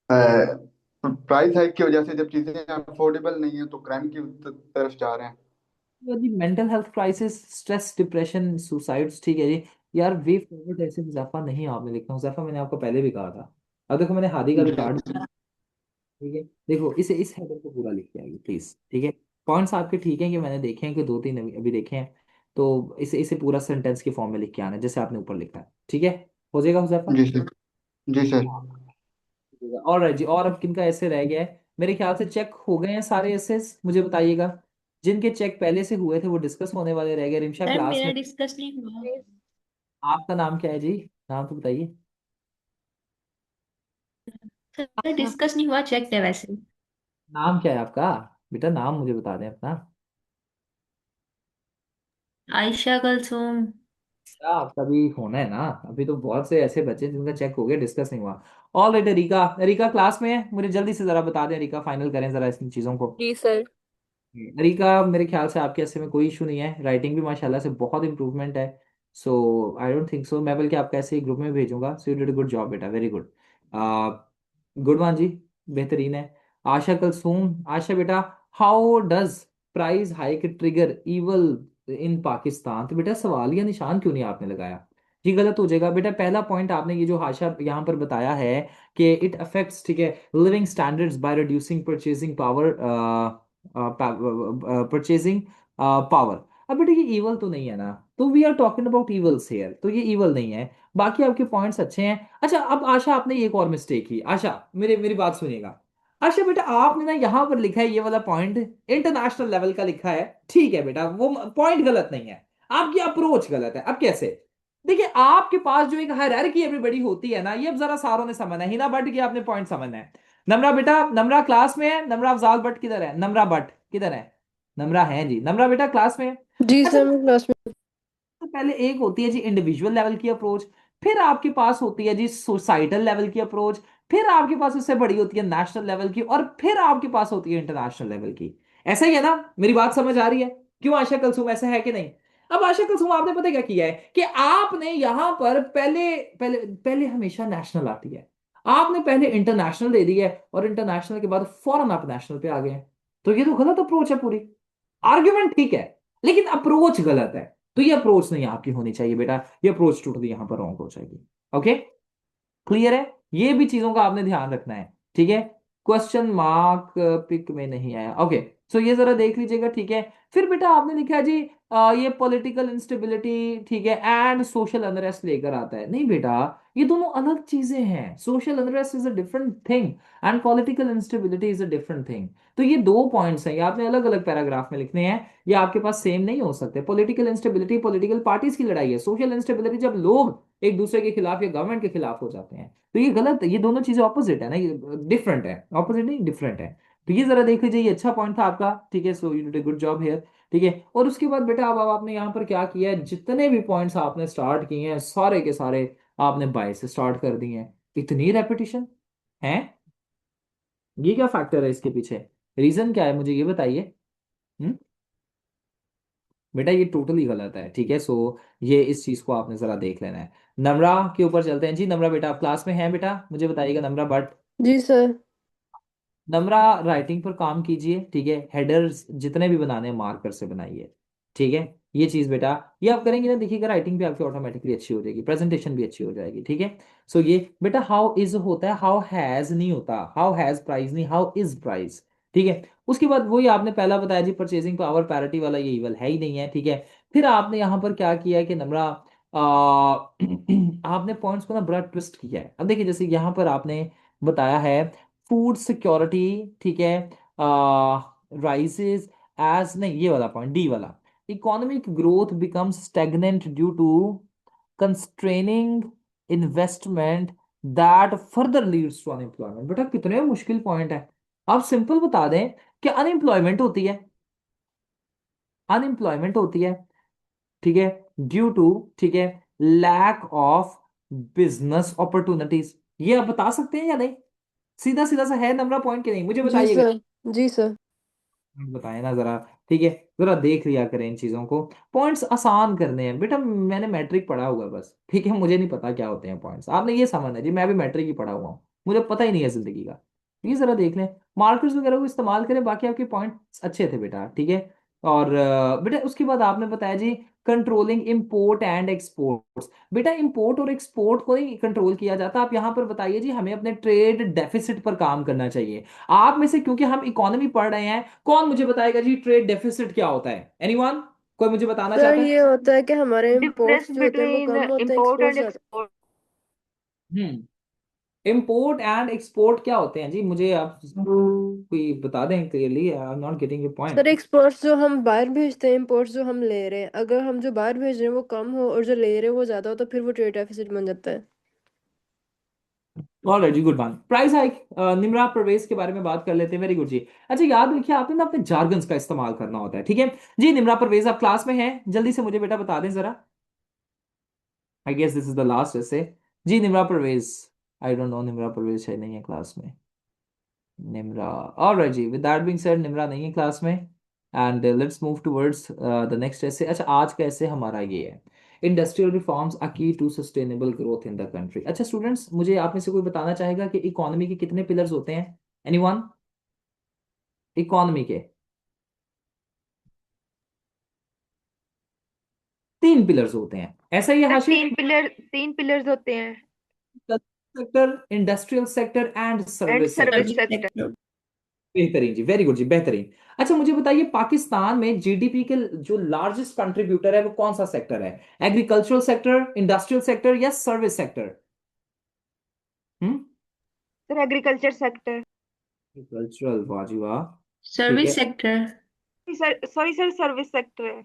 प्राइस हाइक की वजह से जब चीजें अफोर्डेबल नहीं है तो क्राइम की तरफ जा रहे हैं।
जी, mental health crisis, stress, depression, suicides, ठीक है जी। यार वे फॉरवर्ड ऐसे मुजफ्फर नहीं आपने लिखा, मुजफ्फर मैंने आपको पहले भी कहा था। अब देखो मैंने हादी का भी
जी
कार्ड, ठीक है, देखो इसे, इस हेडर को पूरा लिख के आइए प्लीज, ठीक है। पॉइंट्स आपके ठीक हैं कि मैंने देखे हैं कि दो तीन अभी अभी देखे हैं, तो इसे इसे पूरा सेंटेंस के फॉर्म में लिख के आना है जैसे आपने ऊपर लिखा है, ठीक है? हो जाएगा हुजैफा?
जी सर। जी सर।
और जी, और अब किनका ऐसे रह गया है? मेरे ख्याल से चेक हो गए हैं सारे एसेस, मुझे बताइएगा। जिनके चेक पहले से हुए थे वो डिस्कस होने वाले रह गए। रिमशा
सर
क्लास
मेरा
में
डिस्कस नहीं हुआ।
आपका नाम क्या है जी? नाम तो बताइए।
सर डिस्कस नहीं हुआ, चेक है वैसे।
नाम क्या है आपका? बेटा नाम मुझे बता दें अपना।
आयशा कलसूम।
क्या आपका भी होना है ना? अभी तो बहुत से ऐसे बच्चे हैं जिनका चेक हो गया, डिस्कस नहीं हुआ। All right, Rica, Rica class में है? मुझे जल्दी से जरा बता दें रिका, फाइनल करें जरा इन चीजों को।
जी सर।
रिका, मेरे ख्याल से आपके ऐसे में कोई इशू नहीं है, राइटिंग भी माशाल्लाह से बहुत इंप्रूवमेंट है। सो आई डोंट थिंक सो, मैं बल्कि आपका ऐसे ही ग्रुप में भेजूंगा। So you did good job बेटा, वेरी गुड। गुड वन जी, बेहतरीन है। आशा कलसूम, आशा बेटा, how does price hike trigger evil इन पाकिस्तान? तो बेटा सवाल या निशान क्यों नहीं आपने लगाया? ये गलत हो जाएगा बेटा। पहला पॉइंट आपने ये जो आशा यहाँ पर बताया है कि इट अफेक्ट्स, ठीक है, living standards by reducing purchasing power, purchasing power. अब बेटा ये ईवल तो नहीं है ना, तो we are talking about evils here, तो ये ईवल नहीं है। बाकी आपके पॉइंट्स अच्छे हैं। अच्छा, अब आशा आपने एक और मिस्टेक की। आशा, मेरे मेरी बात सुनिएगा। आशा बेटा, आपने ना यहाँ पर लिखा है ये वाला पॉइंट इंटरनेशनल लेवल का लिखा है, ठीक है बेटा, वो पॉइंट गलत नहीं है, आपकी अप्रोच गलत है। अब कैसे? देखिए, आपके पास जो एक हायरार्की एवरीबडी होती है ना, ये अब जरा सारों ने समझना है। हिना भट्ट की आपने पॉइंट समझना है। नमरा बेटा, नमरा क्लास में है? नमरा अफजाल भट्ट किधर है? नमरा भट्ट किधर है? नमरा है जी, नमरा बेटा क्लास में है?
जी
अच्छा,
सर मैं क्लास में।
तो पहले एक होती है जी इंडिविजुअल लेवल की अप्रोच, फिर आपके पास होती है जी सोसाइटल लेवल की अप्रोच, फिर आपके पास उससे बड़ी होती है नेशनल लेवल की, और फिर आपके पास होती है इंटरनेशनल लेवल की। ऐसा ही है ना? मेरी बात समझ आ रही है? क्यों आशा कुलसुम, ऐसा है कि नहीं? अब आशा कुलसुम, आपने पता क्या किया है कि आपने यहां पर पहले पहले पहले हमेशा नेशनल आती है, आपने पहले इंटरनेशनल दे दी है, और इंटरनेशनल के बाद फौरन आप नेशनल पे आ गए हैं। तो ये तो गलत अप्रोच है पूरी। आर्ग्यूमेंट ठीक है, लेकिन अप्रोच गलत है। तो ये अप्रोच नहीं आपकी होनी चाहिए बेटा, ये अप्रोच टोटली यहां पर रॉन्ग हो जाएगी। ओके, क्लियर है? ये भी चीजों का आपने ध्यान रखना है, ठीक है? क्वेश्चन मार्क पिक में नहीं आया, ओके। सो ये जरा देख लीजिएगा, ठीक है? फिर बेटा आपने लिखा है जी ये पॉलिटिकल इंस्टेबिलिटी, ठीक है, एंड सोशल अनरेस्ट लेकर आता है। नहीं बेटा, ये दोनों अलग चीजें हैं। Social unrest is a different thing and political instability is a different thing. तो ये दो पॉइंट्स हैं, ये आपने अलग अलग पैराग्राफ में लिखने हैं, ये आपके पास सेम नहीं हो सकते। पॉलिटिकल इंस्टेबिलिटी पॉलिटिकल पार्टीज की लड़ाई है, सोशल इंस्टेबिलिटी जब लोग एक दूसरे के खिलाफ या गवर्नमेंट के खिलाफ हो जाते हैं। तो ये गलत है, ये दोनों चीजें ऑपोजिट है ना, ये डिफरेंट है, ऑपोजिट नहीं डिफरेंट है। तो ये जरा देख लीजिए, ये अच्छा पॉइंट था आपका, ठीक है? So you did a good job here, ठीक है? और उसके बाद बेटा अब आपने यहाँ पर क्या किया है, जितने भी पॉइंट्स आपने स्टार्ट किए हैं सारे के सारे आपने बाय से स्टार्ट कर दिए हैं। इतनी रेपिटेशन है, ये क्या फैक्टर है इसके पीछे? रीजन क्या है, मुझे ये बताइए। हम्म बेटा ये टोटली गलत है, ठीक है? सो ये इस चीज को आपने जरा देख लेना है। नमरा के ऊपर चलते हैं जी। नमरा बेटा आप क्लास में हैं बेटा? मुझे बताइएगा नमरा भट्ट।
जी सर।
नमरा, राइटिंग पर काम कीजिए, ठीक है? हेडर्स जितने भी बनाने हैं मार्कर से बनाइए, ठीक है? ये चीज बेटा, ये आप करेंगे ना, देखिएगा राइटिंग भी आपकी ऑटोमेटिकली अच्छी हो जाएगी, प्रेजेंटेशन भी अच्छी हो जाएगी, ठीक है? सो ये बेटा हाउ इज होता है, हाउ हैज नहीं होता, हाउ हैज प्राइस नहीं, हाउ इज प्राइस, ठीक है? उसके बाद वही आपने पहला बताया जी, परचेजिंग पावर पैरिटी वाला, ये इवल है ही नहीं है, ठीक है? फिर आपने यहाँ पर क्या किया है कि नमरा आपने पॉइंट्स को ना बड़ा ट्विस्ट किया है। अब देखिए, जैसे यहाँ पर आपने बताया है फूड सिक्योरिटी, ठीक है, राइजेस एज, नहीं ये वाला पॉइंट डी वाला, economic growth becomes stagnant due to constraining investment that further leads to unemployment. बेटा कितने मुश्किल पॉइंट है। आप सिंपल बता दें कि अनएम्प्लॉयमेंट होती है, अनएम्प्लॉयमेंट होती है, ठीक है, ड्यू टू, ठीक है, लैक ऑफ बिजनेस अपॉर्चुनिटीज। ये आप बता सकते हैं या नहीं? सीधा सीधा सा है नंबरा पॉइंट के नहीं, मुझे
जी
बताइएगा।
सर। जी सर।
बताएं ना जरा, ठीक है? जरा देख लिया करें इन चीजों को। पॉइंट्स आसान करने हैं बेटा, मैंने मैट्रिक पढ़ा हुआ है बस, ठीक है? मुझे नहीं पता क्या होते हैं पॉइंट्स, आपने ये समझना है जी, मैं भी मैट्रिक ही पढ़ा हुआ हूँ, मुझे पता ही नहीं है जिंदगी का। ये जरा देख लें, मार्कर्स वगैरह को इस्तेमाल करें, बाकी आपके पॉइंट्स अच्छे थे बेटा, ठीक है? और बेटा उसके बाद आपने बताया जी कंट्रोलिंग इंपोर्ट एंड एक्सपोर्ट। बेटा इंपोर्ट और एक्सपोर्ट को ही कंट्रोल किया जाता, आप यहाँ पर बताइए जी हमें अपने ट्रेड डेफिसिट पर काम करना चाहिए। आप में से, क्योंकि हम इकोनॉमी पढ़ रहे हैं, कौन मुझे बताएगा जी ट्रेड डेफिसिट क्या होता है? एनीवन? कोई मुझे बताना
सर
चाहता है?
ये होता है कि हमारे
डिफरेंस
इम्पोर्ट्स जो होते हैं वो
बिटवीन
कम होते हैं,
इंपोर्ट
एक्सपोर्ट्स
एंड
ज्यादा।
एक्सपोर्ट।
इम्पोर्ट एंड एक्सपोर्ट क्या होते हैं जी? मुझे आप कोई बता दें clearly, I am not getting your
sir
point.
Exports जो हम बाहर भेजते हैं, इम्पोर्ट्स जो हम ले रहे हैं, अगर हम जो बाहर भेज रहे हैं वो कम हो और जो ले रहे हैं वो ज्यादा हो तो फिर वो ट्रेड डेफिसिट बन जाता है।
ऑलराइट जी, good one. Price hike, Nimra Parvez के बारे में बात कर लेते हैं। वेरी गुड जी। अच्छा याद रखिए आपने ना अपने जार्गन्स का इस्तेमाल करना होता है, ठीक है जी। निम्रा प्रवेश आप क्लास में हैं, जल्दी से मुझे बेटा बता दें जरा। I guess this is the last essay. जी निम्रा प्रवेश, आई डोंट नो निम्रा प्रवेश है नहीं है क्लास में। निम्रा, ऑलराइट जी, with that being said Nimra नहीं है क्लास में। And let's move towards the next essay. अच्छा आज का ऐसे हमारा ये है, industrial reforms are key to sustainable growth in the country. अच्छा स्टूडेंट्स, मुझे आप में से कोई बताना चाहेगा कि इकोनॉमी के कितने पिलर्स होते हैं? एनीवन? इकोनॉमी के 3 पिलर्स होते हैं, ऐसा ही है
सर
हाशिर?
तीन पिलर्स होते हैं।
Sector, industrial sector and
and
service sector.
Service
service
sector.
Sector.
बेहतरीन जी, वेरी गुड जी, बेहतरीन। अच्छा मुझे बताइए पाकिस्तान में जीडीपी के जो लार्जेस्ट कंट्रीब्यूटर है वो कौन सा सेक्टर है? एग्रीकल्चरल सेक्टर, इंडस्ट्रियल सेक्टर या सर्विस सेक्टर? हम्म,
सर एग्रीकल्चर सेक्टर।
एग्रीकल्चरल, वाह जी वाह। ठीक
सर्विस
है,
sector.
Sorry sir service sector है।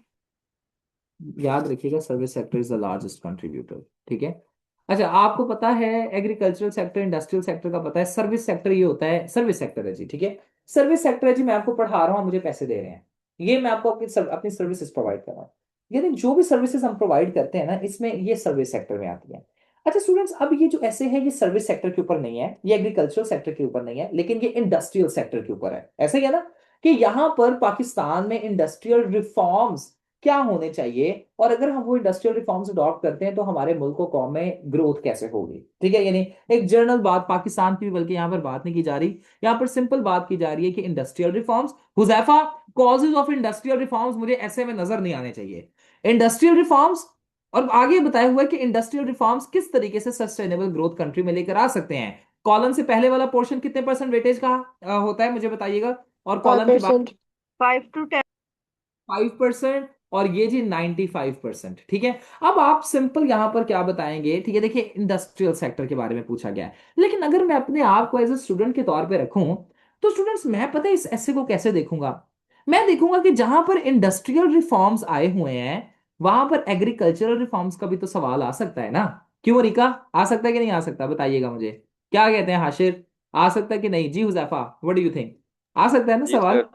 याद रखिएगा service sector is the largest contributor, ठीक है। अच्छा आपको पता है एग्रीकल्चरल सेक्टर, इंडस्ट्रियल सेक्टर का पता है, सर्विस सेक्टर ये होता है, सर्विस सेक्टर है जी, ठीक है। सर्विस सेक्टर है जी, मैं आपको पढ़ा रहा हूँ, मुझे पैसे दे रहे हैं, ये मैं आपको अपनी सर्विसेज प्रोवाइड कर रहा हूँ। यानी जो भी सर्विसेज हम प्रोवाइड करते हैं ना, इसमें ये सर्विस सेक्टर में आती है। अच्छा स्टूडेंट्स, अब ये जो ऐसे है ये सर्विस सेक्टर के ऊपर नहीं है, ये एग्रीकल्चरल सेक्टर के ऊपर नहीं है, लेकिन ये इंडस्ट्रियल सेक्टर के ऊपर है। ऐसा ही है ना कि यहाँ पर पाकिस्तान में इंडस्ट्रियल रिफॉर्म्स क्या होने चाहिए, और अगर हम वो इंडस्ट्रियल रिफॉर्म्स अडॉप्ट करते हैं तो हमारे मुल्क को कौम में ग्रोथ कैसे होगी, ठीक है। यानी एक जनरल बात पाकिस्तान की भी बल्कि यहाँ पर बात नहीं की जा रही, यहाँ पर सिंपल बात की जा रही है कि industrial reforms. Huzaifa, causes of industrial reforms मुझे ऐसे में नजर नहीं आने चाहिए। इंडस्ट्रियल रिफॉर्म्स, और आगे बताया हुआ है कि इंडस्ट्रियल रिफॉर्म्स किस तरीके से सस्टेनेबल ग्रोथ कंट्री में लेकर आ सकते हैं। कॉलम से पहले वाला पोर्शन कितने परसेंट वेटेज का होता है मुझे बताइएगा, और
फाइव
कॉलम के बाद?
Percent
5 to 10।
5%, और ये जी 95%, ठीक है। अब आप सिंपल यहां पर क्या बताएंगे, ठीक है। देखिए इंडस्ट्रियल सेक्टर के बारे में पूछा गया है, लेकिन अगर मैं अपने आप को एज ए स्टूडेंट के तौर पे रखूं, तो स्टूडेंट्स मैं पता है इस ऐसे को कैसे देखूंगा? मैं देखूंगा कि जहां पर इंडस्ट्रियल रिफॉर्म्स आए हुए हैं वहां पर एग्रीकल्चरल रिफॉर्म्स का भी तो सवाल आ सकता है ना। क्यों रिका, आ सकता है कि नहीं आ सकता? बताइएगा मुझे, क्या कहते हैं हाशिर, आ सकता है कि नहीं? जी Huzaifa, what do you think? आ सकता है ना
जी
सवाल?
सर।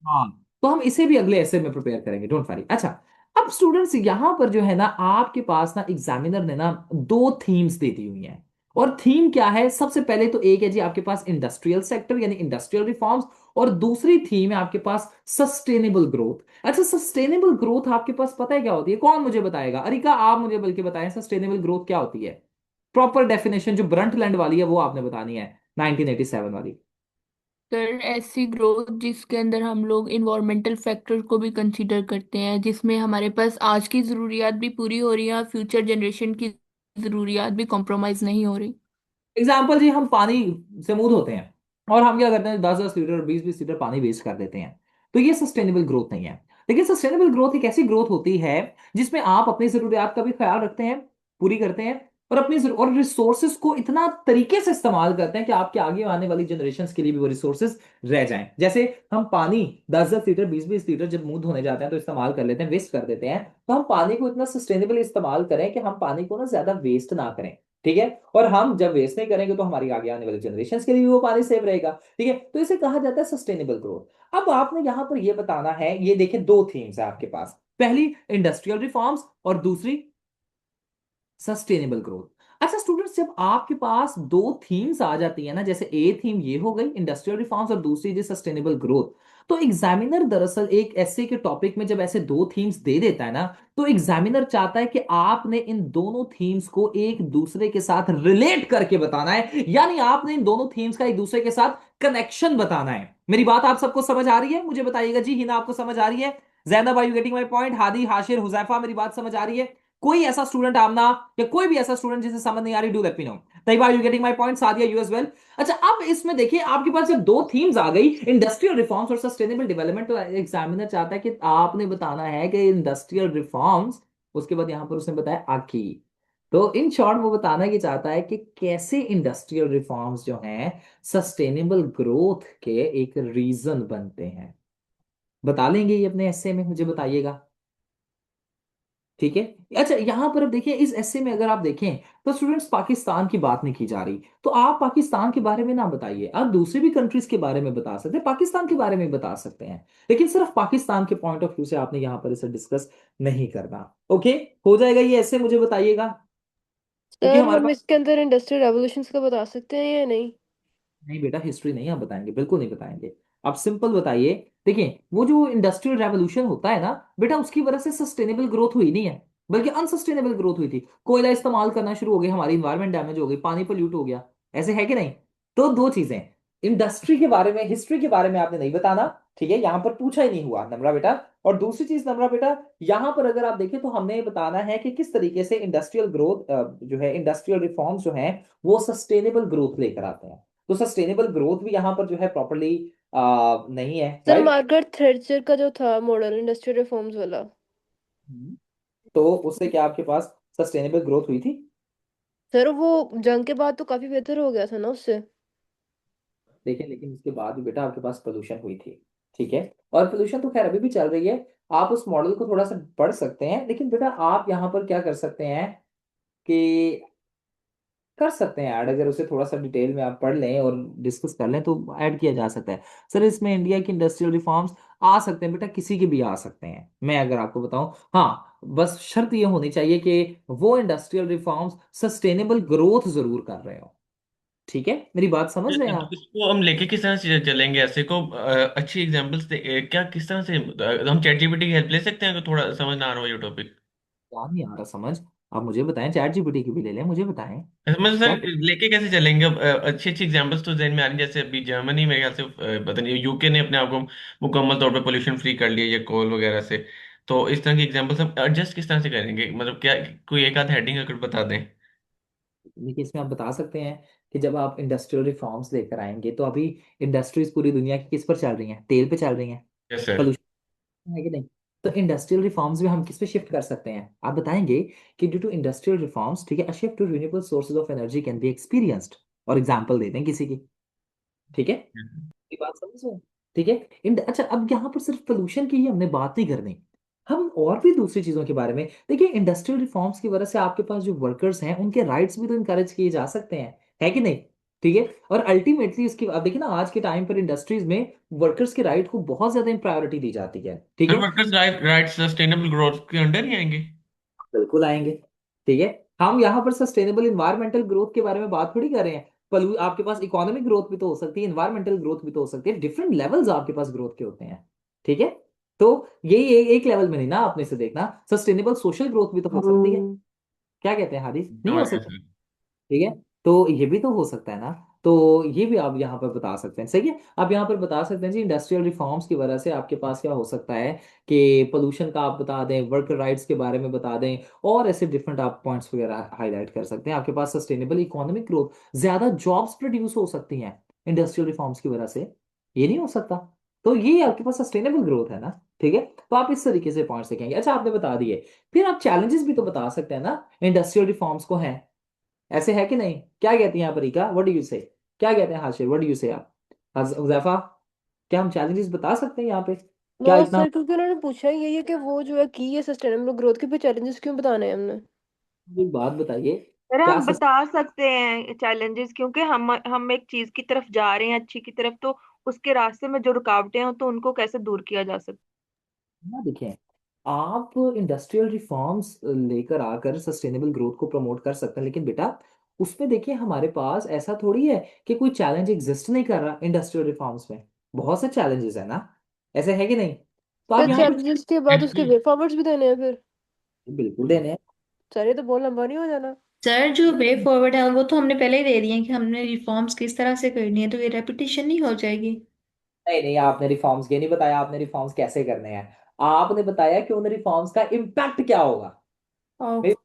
हाँ, तो हम इसे भी अगले ऐसे में प्रिपेयर करेंगे, डोंट वरी। अच्छा अब स्टूडेंट्स यहां पर जो है ना, आपके पास ना एग्जामिनर ने ना 2 थीम्स दे दी हुई हैं। और थीम क्या है? सबसे पहले तो एक है जी आपके पास इंडस्ट्रियल सेक्टर यानी इंडस्ट्रियल रिफॉर्म्स, और दूसरी थीम है आपके पास सस्टेनेबल ग्रोथ। अच्छा सस्टेनेबल ग्रोथ आपके पास पता है क्या होती है? कौन मुझे बताएगा? अरिका आप मुझे बल्कि बताएं, सस्टेनेबल ग्रोथ क्या होती है? प्रॉपर डेफिनेशन जो ब्रंट लैंड वाली है वो आपने बतानी है, 1987 वाली।
सर ऐसी ग्रोथ जिसके अंदर हम लोग इन्वायरमेंटल फैक्टर को भी कंसीडर करते हैं, जिसमें हमारे पास आज की ज़रूरियात भी पूरी हो रही हैं और फ्यूचर जनरेशन की ज़रूरियात भी कॉम्प्रोमाइज़ नहीं हो रही।
एग्जाम्पल जी, हम पानी से मुंह धोते हैं और हम क्या करते हैं, 10-10 लीटर 20-20 लीटर पानी वेस्ट कर देते हैं, तो ये सस्टेनेबल ग्रोथ नहीं है। लेकिन सस्टेनेबल ग्रोथ एक ऐसी ग्रोथ होती है जिसमें आप अपनी जरूरियात का भी ख्याल रखते हैं, पूरी करते हैं, और और रिसोर्सेज को इतना तरीके से इस्तेमाल करते हैं कि आपके आगे आने वाली जनरेशन के लिए भी वो रिसोर्सेज रह जाएं। जैसे हम पानी 10-10 लीटर 20-20 लीटर जब मुंह धोने जाते हैं तो इस्तेमाल कर लेते हैं, वेस्ट कर देते हैं, तो हम पानी को इतना सस्टेनेबल इस्तेमाल करें कि हम पानी को ना ज्यादा वेस्ट ना करें, ठीक है। और हम जब वेस्ट नहीं करेंगे तो हमारी आगे आने वाली जनरेशन के लिए भी वो पानी सेव रहेगा, ठीक है। तो इसे कहा जाता है सस्टेनेबल ग्रोथ। अब आपने यहां पर ये बताना है, ये देखिए 2 थीम्स है आपके पास, पहली इंडस्ट्रियल रिफॉर्म्स और दूसरी सस्टेनेबल ग्रोथ। अच्छा स्टूडेंट्स, जब आपके पास 2 थीम्स आ जाती है ना, जैसे ए थीम ये हो गई इंडस्ट्रियल रिफॉर्म्स और दूसरी जी सस्टेनेबल ग्रोथ, तो एग्जामिनर दरअसल एक ऐसे के टॉपिक में जब ऐसे 2 थीम्स दे देता है ना, तो एग्जामिनर चाहता है कि आपने इन दोनों थीम्स को एक दूसरे के साथ रिलेट करके बताना है, यानी आपने इन दोनों थीम्स का एक दूसरे के साथ कनेक्शन बताना है। मेरी बात आप सबको समझ आ रही है? मुझे बताइएगा जी, हिना आपको समझ आ रही है? Zainab, are you getting my point? Hadi, Hashir, Huzaifa, मेरी बात समझ आ रही है? कोई ऐसा स्टूडेंट आमना या कोई भी ऐसा स्टूडेंट जिसे समझ नहीं आ रही, do let me know. Tayyaba, you getting my point? Sadia, you as well? अच्छा, अब इसमें देखिए आपके पास जब दो थीम्स आ गई, इंडस्ट्रियल रिफॉर्म्स और सस्टेनेबल डेवलपमेंट, तो एग्जामिनर चाहता है कि आपने बताना है कि इंडस्ट्रियल रिफॉर्म्स, उसके बाद यहां पर उसने बताया आकी। तो इन शॉर्ट वो बताना ये चाहता है कि कैसे इंडस्ट्रियल रिफॉर्म्स जो हैं सस्टेनेबल ग्रोथ के एक रीजन बनते हैं। बता लेंगे ये अपने एस्से में, मुझे बताइएगा। ठीक है। अच्छा, यहां पर अब देखिए इस एस्से में अगर आप देखें तो स्टूडेंट्स पाकिस्तान की बात नहीं की जा रही, तो आप पाकिस्तान के बारे में ना बताइए, आप दूसरी भी कंट्रीज के बारे में बता सकते हैं, पाकिस्तान के बारे में भी बता सकते हैं, लेकिन सिर्फ पाकिस्तान के पॉइंट ऑफ व्यू से आपने यहाँ पर इसे डिस्कस नहीं करना। ओके, हो जाएगा ये ऐसे, मुझे बताइएगा, क्योंकि
सर
हमारे
हम
पास।
इसके अंदर इंडस्ट्रियल रेवोल्यूशंस का बता सकते हैं या नहीं?
नहीं बेटा, हिस्ट्री नहीं आप बताएंगे, बिल्कुल नहीं बताएंगे। आप सिंपल बताइए। देखिए वो जो इंडस्ट्रियल रेवोल्यूशन होता है ना बेटा, उसकी वजह से सस्टेनेबल ग्रोथ हुई नहीं है, बल्कि अनसस्टेनेबल ग्रोथ हुई थी। कोयला इस्तेमाल करना शुरू हो गया, हमारी इन्वायरमेंट डैमेज हो गई, पानी पोल्यूट हो गया, ऐसे है कि नहीं? तो दो चीजें, इंडस्ट्री के बारे में, हिस्ट्री के बारे में आपने नहीं बताना, ठीक है, यहां पर पूछा ही नहीं हुआ नम्रा बेटा। और दूसरी चीज नम्रा बेटा, यहां पर अगर आप देखें तो हमने ये बताना है कि किस तरीके से इंडस्ट्रियल ग्रोथ जो है, इंडस्ट्रियल रिफॉर्म्स जो हैं वो सस्टेनेबल ग्रोथ लेकर आते हैं। तो सस्टेनेबल ग्रोथ भी यहाँ पर जो है प्रॉपरली नहीं है,
सर
राइट?
मार्गारेट थैचर का जो था मॉडल इंडस्ट्रियल रिफॉर्म्स वाला।
तो उससे क्या आपके पास सस्टेनेबल ग्रोथ हुई थी?
सर वो जंग के बाद तो काफी बेहतर हो गया था ना उससे।
देखिए लेकिन उसके बाद भी बेटा आपके पास पोल्यूशन हुई थी, ठीक है, और पोल्यूशन तो खैर अभी भी चल रही है। आप उस मॉडल को थोड़ा सा पढ़ सकते हैं, लेकिन बेटा आप यहाँ पर क्या कर सकते हैं कि कर सकते हैं ऐड, अगर उसे थोड़ा सा डिटेल में आप पढ़ लें और डिस्कस कर लें तो ऐड किया जा सकता है। सर इसमें इंडिया की इंडस्ट्रियल रिफॉर्म्स आ सकते हैं बेटा, किसी के भी आ सकते हैं, मैं अगर आपको बताऊं। हाँ, बस शर्त ये होनी चाहिए कि वो इंडस्ट्रियल रिफॉर्म्स सस्टेनेबल ग्रोथ जरूर कर रहे हो। ठीक है, मेरी बात समझ रहे हैं
तो
आप?
इसको हम लेके किस तरह से चलेंगे ऐसे को, अच्छी एग्जांपल्स दे, क्या किस तरह से हम चैट जीपीटी की हेल्प ले सकते हैं, अगर थोड़ा समझ ना आ रहा हो ये टॉपिक?
क्या नहीं आ रहा समझ? आप मुझे बताएं, चैट जीपीटी की भी ले लें, मुझे बताएं
मतलब सर
क्या।
लेके कैसे चलेंगे अब? अच्छी अच्छी एग्जांपल्स तो जहन में आ रही हैं, जैसे अभी जर्मनी मेरे ख्याल से पता नहीं यूके ने अपने आप को मुकम्मल तौर पे पोल्यूशन फ्री कर लिया ये कोल वगैरह से। तो इस तरह की एग्जांपल्स हम एडजस्ट किस तरह से करेंगे, मतलब क्या कोई एक आध हेडिंग अगर बता दें।
देखिए इसमें आप बता सकते हैं कि जब आप इंडस्ट्रियल रिफॉर्म्स लेकर आएंगे तो अभी इंडस्ट्रीज पूरी दुनिया की किस पर चल रही हैं? तेल पे चल रही हैं,
यस सर।
पोल्यूशन है कि नहीं? तो इंडस्ट्रियल रिफॉर्म्स में हम किस पे शिफ्ट कर सकते हैं? आप बताएंगे कि ड्यू टू इंडस्ट्रियल रिफॉर्म्स, ठीक है, a shift to renewable sources of energy can be experienced, और एग्जांपल देते हैं किसी की। ठीक है, ये बात समझ रहे हैं? ठीक है। अच्छा, अब यहाँ पर सिर्फ पोल्यूशन की ही हमने बात नहीं करनी, हम और भी दूसरी चीजों के बारे में देखिए। इंडस्ट्रियल रिफॉर्म्स की वजह से आपके पास जो वर्कर्स हैं उनके राइट्स भी तो इनकरेज किए जा सकते हैं, है कि नहीं? ठीक है। और अल्टीमेटली इसकी अब देखिए ना, आज के टाइम पर इंडस्ट्रीज में वर्कर्स के राइट को बहुत ज्यादा प्रायोरिटी दी जाती है, ठीक
सर
है।
वर्कर्स राइट सस्टेनेबल ग्रोथ के अंडर ही आएंगे?
बिल्कुल आएंगे, ठीक है। हम यहाँ पर सस्टेनेबल इन्वायरमेंटल ग्रोथ के बारे में बात थोड़ी कर रहे हैं। पलू आपके पास इकोनॉमिक ग्रोथ भी तो हो सकती है, इन्वायरमेंटल ग्रोथ भी तो हो सकती है, डिफरेंट लेवल्स आपके पास ग्रोथ के होते हैं, ठीक है। तो यही एक लेवल में नहीं ना, आपने से देखना सस्टेनेबल सोशल ग्रोथ भी तो हो सकती है। क्या कहते हैं हारिस, नहीं हो
समझ गया
सकती?
सर।
ठीक है, तो ये भी तो हो सकता है ना। तो ये भी आप यहाँ पर बता सकते हैं, सही है। आप यहाँ पर बता सकते हैं जी, इंडस्ट्रियल रिफॉर्म्स की वजह से आपके पास क्या हो सकता है कि पोल्यूशन का आप बता दें, वर्कर राइट्स के बारे में बता दें, और ऐसे डिफरेंट आप पॉइंट्स वगैरह हाईलाइट कर सकते हैं। आपके पास सस्टेनेबल इकोनॉमिक ग्रोथ, ज्यादा जॉब्स प्रोड्यूस हो सकती हैं इंडस्ट्रियल रिफॉर्म्स की वजह से, ये नहीं हो सकता? तो ये आपके पास सस्टेनेबल ग्रोथ है ना, ठीक है। तो आप इस तरीके से पॉइंट्स लिखेंगे। अच्छा, आपने बता दिए, फिर आप चैलेंजेस भी तो बता सकते हैं ना इंडस्ट्रियल रिफॉर्म्स को, हैं ऐसे है कि नहीं? क्या कहती हैं आप अरीका, व्हाट डू यू से? क्या कहते हैं हाशिर, व्हाट डू यू से आप? हुजैफा, क्या हम चैलेंजेस बता सकते हैं यहाँ पे? क्या
नो
इतना?
सर, क्योंकि उन्होंने पूछा ही यही है कि वो जो है की है सस्टेनेबल ग्रोथ के, पे चैलेंजेस क्यों बताने हैं हमने?
एक बात बताइए,
सर
क्या
हम बता सकते हैं चैलेंजेस, क्योंकि हम एक चीज की तरफ जा रहे हैं अच्छी की तरफ, तो उसके रास्ते में जो रुकावटें हैं तो उनको कैसे दूर किया जा सकता
ना देखें, आप इंडस्ट्रियल रिफॉर्म्स लेकर आकर सस्टेनेबल ग्रोथ को प्रमोट कर सकते हैं, लेकिन बेटा उसमें देखिए हमारे पास ऐसा थोड़ी है कि कोई चैलेंज एग्जिस्ट नहीं कर रहा इंडस्ट्रियल रिफॉर्म्स में, बहुत से चैलेंजेस है ना, ऐसे है कि नहीं? तो
तो
आप यहाँ पर
चैलेंजेस के बाद उसके वे फॉरवर्ड्स भी देने हैं फिर?
बिल्कुल देने हैं।
सर ये तो बहुत लंबा नहीं हो जाना?
सर जो वे फॉरवर्ड है वो तो हमने पहले ही दे दिए हैं कि हमने रिफॉर्म्स किस तरह से करनी है, तो ये रेपिटेशन नहीं हो जाएगी?
नहीं नहीं, आपने रिफॉर्म्स के नहीं बताया, आपने रिफॉर्म्स कैसे करने हैं, आपने बताया कि उन रिफॉर्म्स का इम्पैक्ट क्या होगा।
Okay.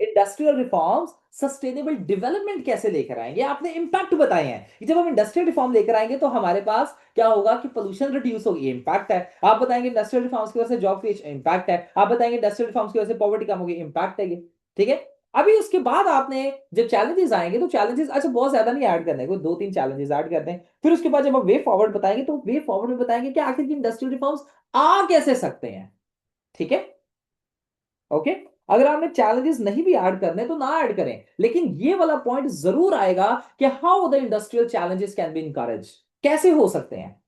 Industrial reforms sustainable development कैसे लेकर आएंगे, आपने इम्पैक्ट बताए हैं कि जब हम इंडस्ट्रियल रिफॉर्म लेकर आएंगे तो हमारे पास क्या होगा कि पोल्यूशन रिड्यूस होगी, इम्पैक्ट है। आप बताएंगे इंडस्ट्रियल रिफॉर्म्स की वजह से जॉब क्रिएशन, इम्पैक्ट है। आप बताएंगे इंडस्ट्रियल रिफॉर्म्स की वजह से पॉवर्टी कम होगी, इम्पैक्ट है ये। ठीक है। अभी उसके बाद आपने जब चैलेंजेस आएंगे तो चैलेंजेस अच्छा बहुत ज्यादा नहीं ऐड करने को, दो तीन चैलेंजेस ऐड करते हैं। फिर उसके बाद जब हम वे फॉरवर्ड बताएंगे तो वे फॉरवर्ड में बताएंगे कि आखिर की इंडस्ट्रियल रिफॉर्म्स आ कैसे सकते हैं। ठीक है। ओके। अगर आपने चैलेंजेस नहीं भी ऐड करने तो ना ऐड करें, लेकिन ये वाला पॉइंट जरूर आएगा कि how the industrial challenges can be encourage, कैसे हो सकते हैं।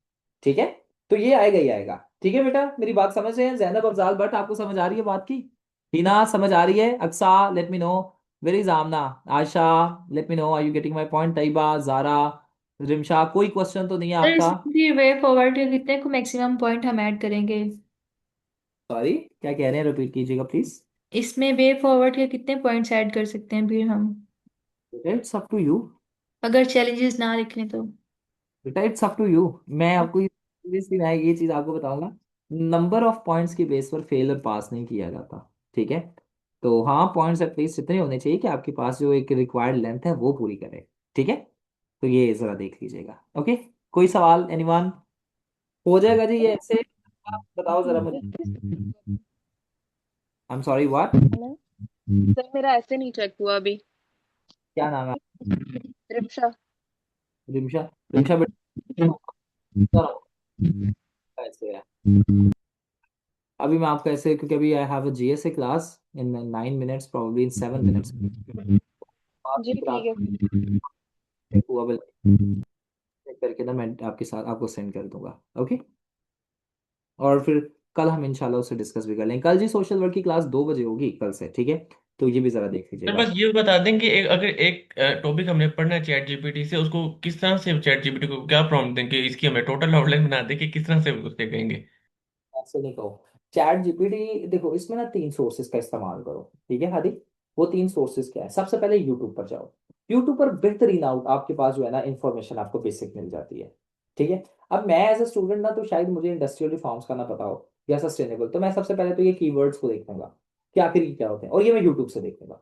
ठीक है। तो ये आएगा ही आएगा। ठीक है बेटा, मेरी बात समझ रहे हैं? जैनब अफजाल भट्ट, आपको समझ आ रही है बात की? हीना समझ आ रही है? Aqsa let me know. Where is Amna? Asha let me know, are you getting my point? Tayyaba, Zara, Rimsha, कोई क्वेश्चन तो नहीं है
सर
आपका?
इसमें भी वे फॉरवर्ड के कितने को मैक्सिमम पॉइंट हम ऐड करेंगे?
सॉरी, क्या कह रहे हैं? रिपीट कीजिएगा प्लीज।
इसमें वे फॉरवर्ड के कितने पॉइंट्स ऐड कर सकते हैं फिर हम,
इट्स अप टू यू
अगर चैलेंजेस ना लिखें तो?
बेटा, इट्स अप टू यू। मैं आपको सीरियसली मैं ये चीज आपको बताऊंगा, नंबर ऑफ पॉइंट्स के बेस पर फेल और पास नहीं किया जाता। ठीक है। तो हाँ, पॉइंट्स एटलीस्ट इतने होने चाहिए कि आपके पास जो एक रिक्वायर्ड लेंथ है वो पूरी करे। ठीक है। तो ये जरा देख लीजिएगा। ओके। कोई सवाल एनीवन? हो जाएगा जी ये ऐसे? आप बताओ जरा मुझे। I am sorry, what?
Hello sir, मेरा ऐसे नहीं चेक हुआ अभी।
क्या नाम है?
रिप्शा।
रिमशा। रिमशा बेटा, ऐसे है। अभी मैं आपको ऐसे, क्योंकि अभी I have a GSA class in 9 minutes, probably in 7 minutes.
जी
आपकी
ठीक
क्लास
है।
हुआ बिल करके ना मैं आपके साथ आपको सेंड कर दूंगा। ओके। और फिर कल हम इंशाल्लाह उससे डिस्कस भी कर लेंगे। कल जी सोशल वर्क की क्लास 2 बजे होगी कल से। ठीक है। तो ये भी जरा देख
सर
लीजिएगा।
बस ये बता दें कि अगर एक टॉपिक हमने पढ़ना है चैट जीपीटी से, उसको किस तरह से चैट जीपीटी को क्या प्रॉम्प्ट दें कि इसकी हमें टोटल आउटलाइन बना दें कि किस तरह से उससे कहेंगे?
ऐसे नहीं कहो। चैट जीपीटी देखो, इसमें ना 3 सोर्सेज का इस्तेमाल करो। ठीक है हादी? वो 3 सोर्सेज क्या है? सबसे पहले यूट्यूब पर जाओ। यूट्यूब पर बेहतरीन आउट आपके पास जो है ना इंफॉर्मेशन आपको बेसिक मिल जाती है। ठीक है। अब मैं एज अ स्टूडेंट ना, तो शायद मुझे इंडस्ट्रियल रिफॉर्म्स का ना पता हो या सस्टेनेबल, तो मैं सबसे पहले तो ये कीवर्ड्स को देखूंगा कि आखिर ये क्या होते हैं, और ये मैं यूट्यूब से देखूंगा।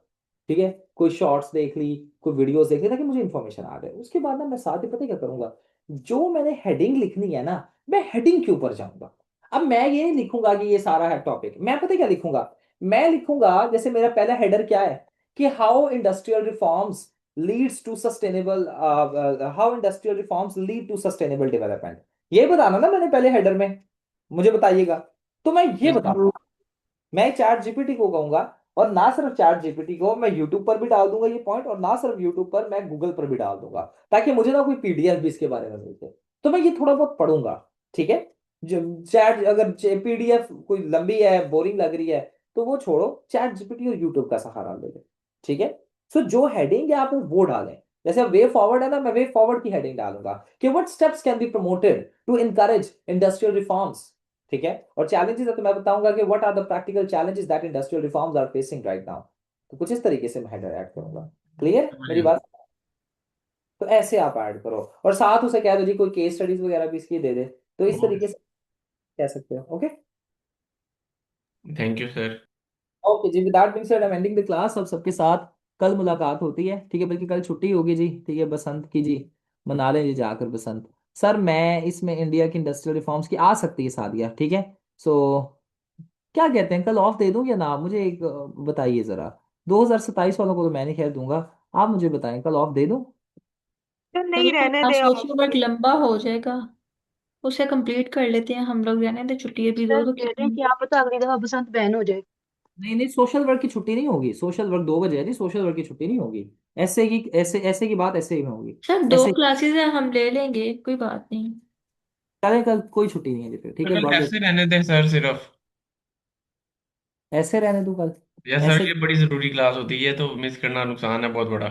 ठीक है। कोई शॉर्ट्स देख ली, कोई वीडियोस देख ली, ताकि मुझे इन्फॉर्मेशन आ जाए। उसके बाद ना मैं साथ ही पता है क्या करूंगा, जो मैंने हेडिंग लिखनी है ना, मैं हेडिंग के ऊपर जाऊंगा। अब मैं ये नहीं लिखूंगा कि ये सारा है टॉपिक, मैं पता है क्या लिखूंगा? मैं लिखूंगा जैसे मेरा पहला हेडर क्या है कि how industrial reforms leads to sustainable, how industrial reforms lead to sustainable development. ये बताना ना मैंने पहले हेडर में, मुझे बताइएगा। तो मैं ये
यस सर।
बताऊंगा, मैं चैट जीपीटी को कहूंगा, और ना सिर्फ चैट जीपीटी को, मैं यूट्यूब पर भी डाल दूंगा ये पॉइंट, और ना सिर्फ यूट्यूब पर, मैं गूगल पर भी डाल दूंगा, ताकि मुझे ना कोई पीडीएफ भी इसके बारे में मिल जाए। तो मैं ये थोड़ा बहुत पढ़ूंगा। ठीक है। जो चैट, अगर पीडीएफ कोई लंबी है, बोरिंग लग रही है, तो वो छोड़ो, चैट जीपीटी और यूट्यूब का सहारा ले लो। ठीक है। सो जो हेडिंग है आप वो डालें। जैसे वे फॉरवर्ड है ना, मैं वे फॉरवर्ड की हेडिंग डालूंगा कि what steps can be promoted to encourage industrial reforms. ठीक है। और चैलेंजेस है तो मैं बताऊंगा कि what are the practical challenges that industrial reforms are facing right now. तो कुछ इस तरीके से मैं हेडर ऐड करूंगा। क्लियर
समझ
मेरी
गया।
बात? तो ऐसे आप ऐड करो, और साथ उसे कह दो जी कोई केस स्टडीज वगैरह भी इसकी दे दे। तो इस तरीके से कह सकते हो। Okay.
Thank you sir.
Okay जी, with that being said I am ending the class. अब सबके साथ कल मुलाकात होती है। ठीक है, बल्कि कल छुट्टी होगी जी। ठीक है, बसंत की जी, मना लें जी जाकर बसंत। सर मैं इसमें इंडिया की इंडस्ट्रियल रिफॉर्म्स की आ सकती है सादिया। ठीक है। सो क्या कहते हैं, कल ऑफ दे दूं या ना? मुझे एक बताइए जरा। 2027 वालों को तो मैं नहीं खैर दूंगा, आप मुझे बताएं कल ऑफ दे दूं?
सर
सर
नहीं, रहने
हमारा
दे आप।
सोशल वर्क लंबा हो जाएगा, उसे कंप्लीट कर लेते हैं हम लोग, रहने दे, छुट्टी अभी दो
सर
तो
कह रहे हैं कि आप पता अगली दफा बसंत बैन हो जाए।
नहीं नहीं, सोशल वर्क की छुट्टी नहीं होगी। सोशल वर्क 2 बजे है जी, सोशल वर्क की छुट्टी नहीं होगी। ऐसे की बात ऐसे ही में होगी।
सर दो
ऐसे
क्लासेस हैं, हम ले लेंगे, कोई बात नहीं।
कल कल कोई छुट्टी नहीं है जी फिर। ठीक
तो
है,
कल
बहुत
ऐसे रहने दें सर सिर्फ।
ऐसे रहने दूं कल?
यस सर,
ऐसे
ये बड़ी जरूरी क्लास होती है तो मिस करना नुकसान है बहुत बड़ा।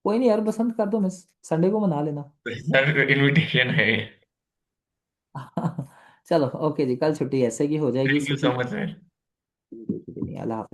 कोई नहीं यार, बसंत कर दो मिस, संडे को मना लेना।
सर इनविटेशन है।
चलो ओके जी, कल छुट्टी ऐसे की हो जाएगी,
थैंक
इससे
यू सो
ठीक।
Much sir.
नहीं, अल्लाह हाफिज।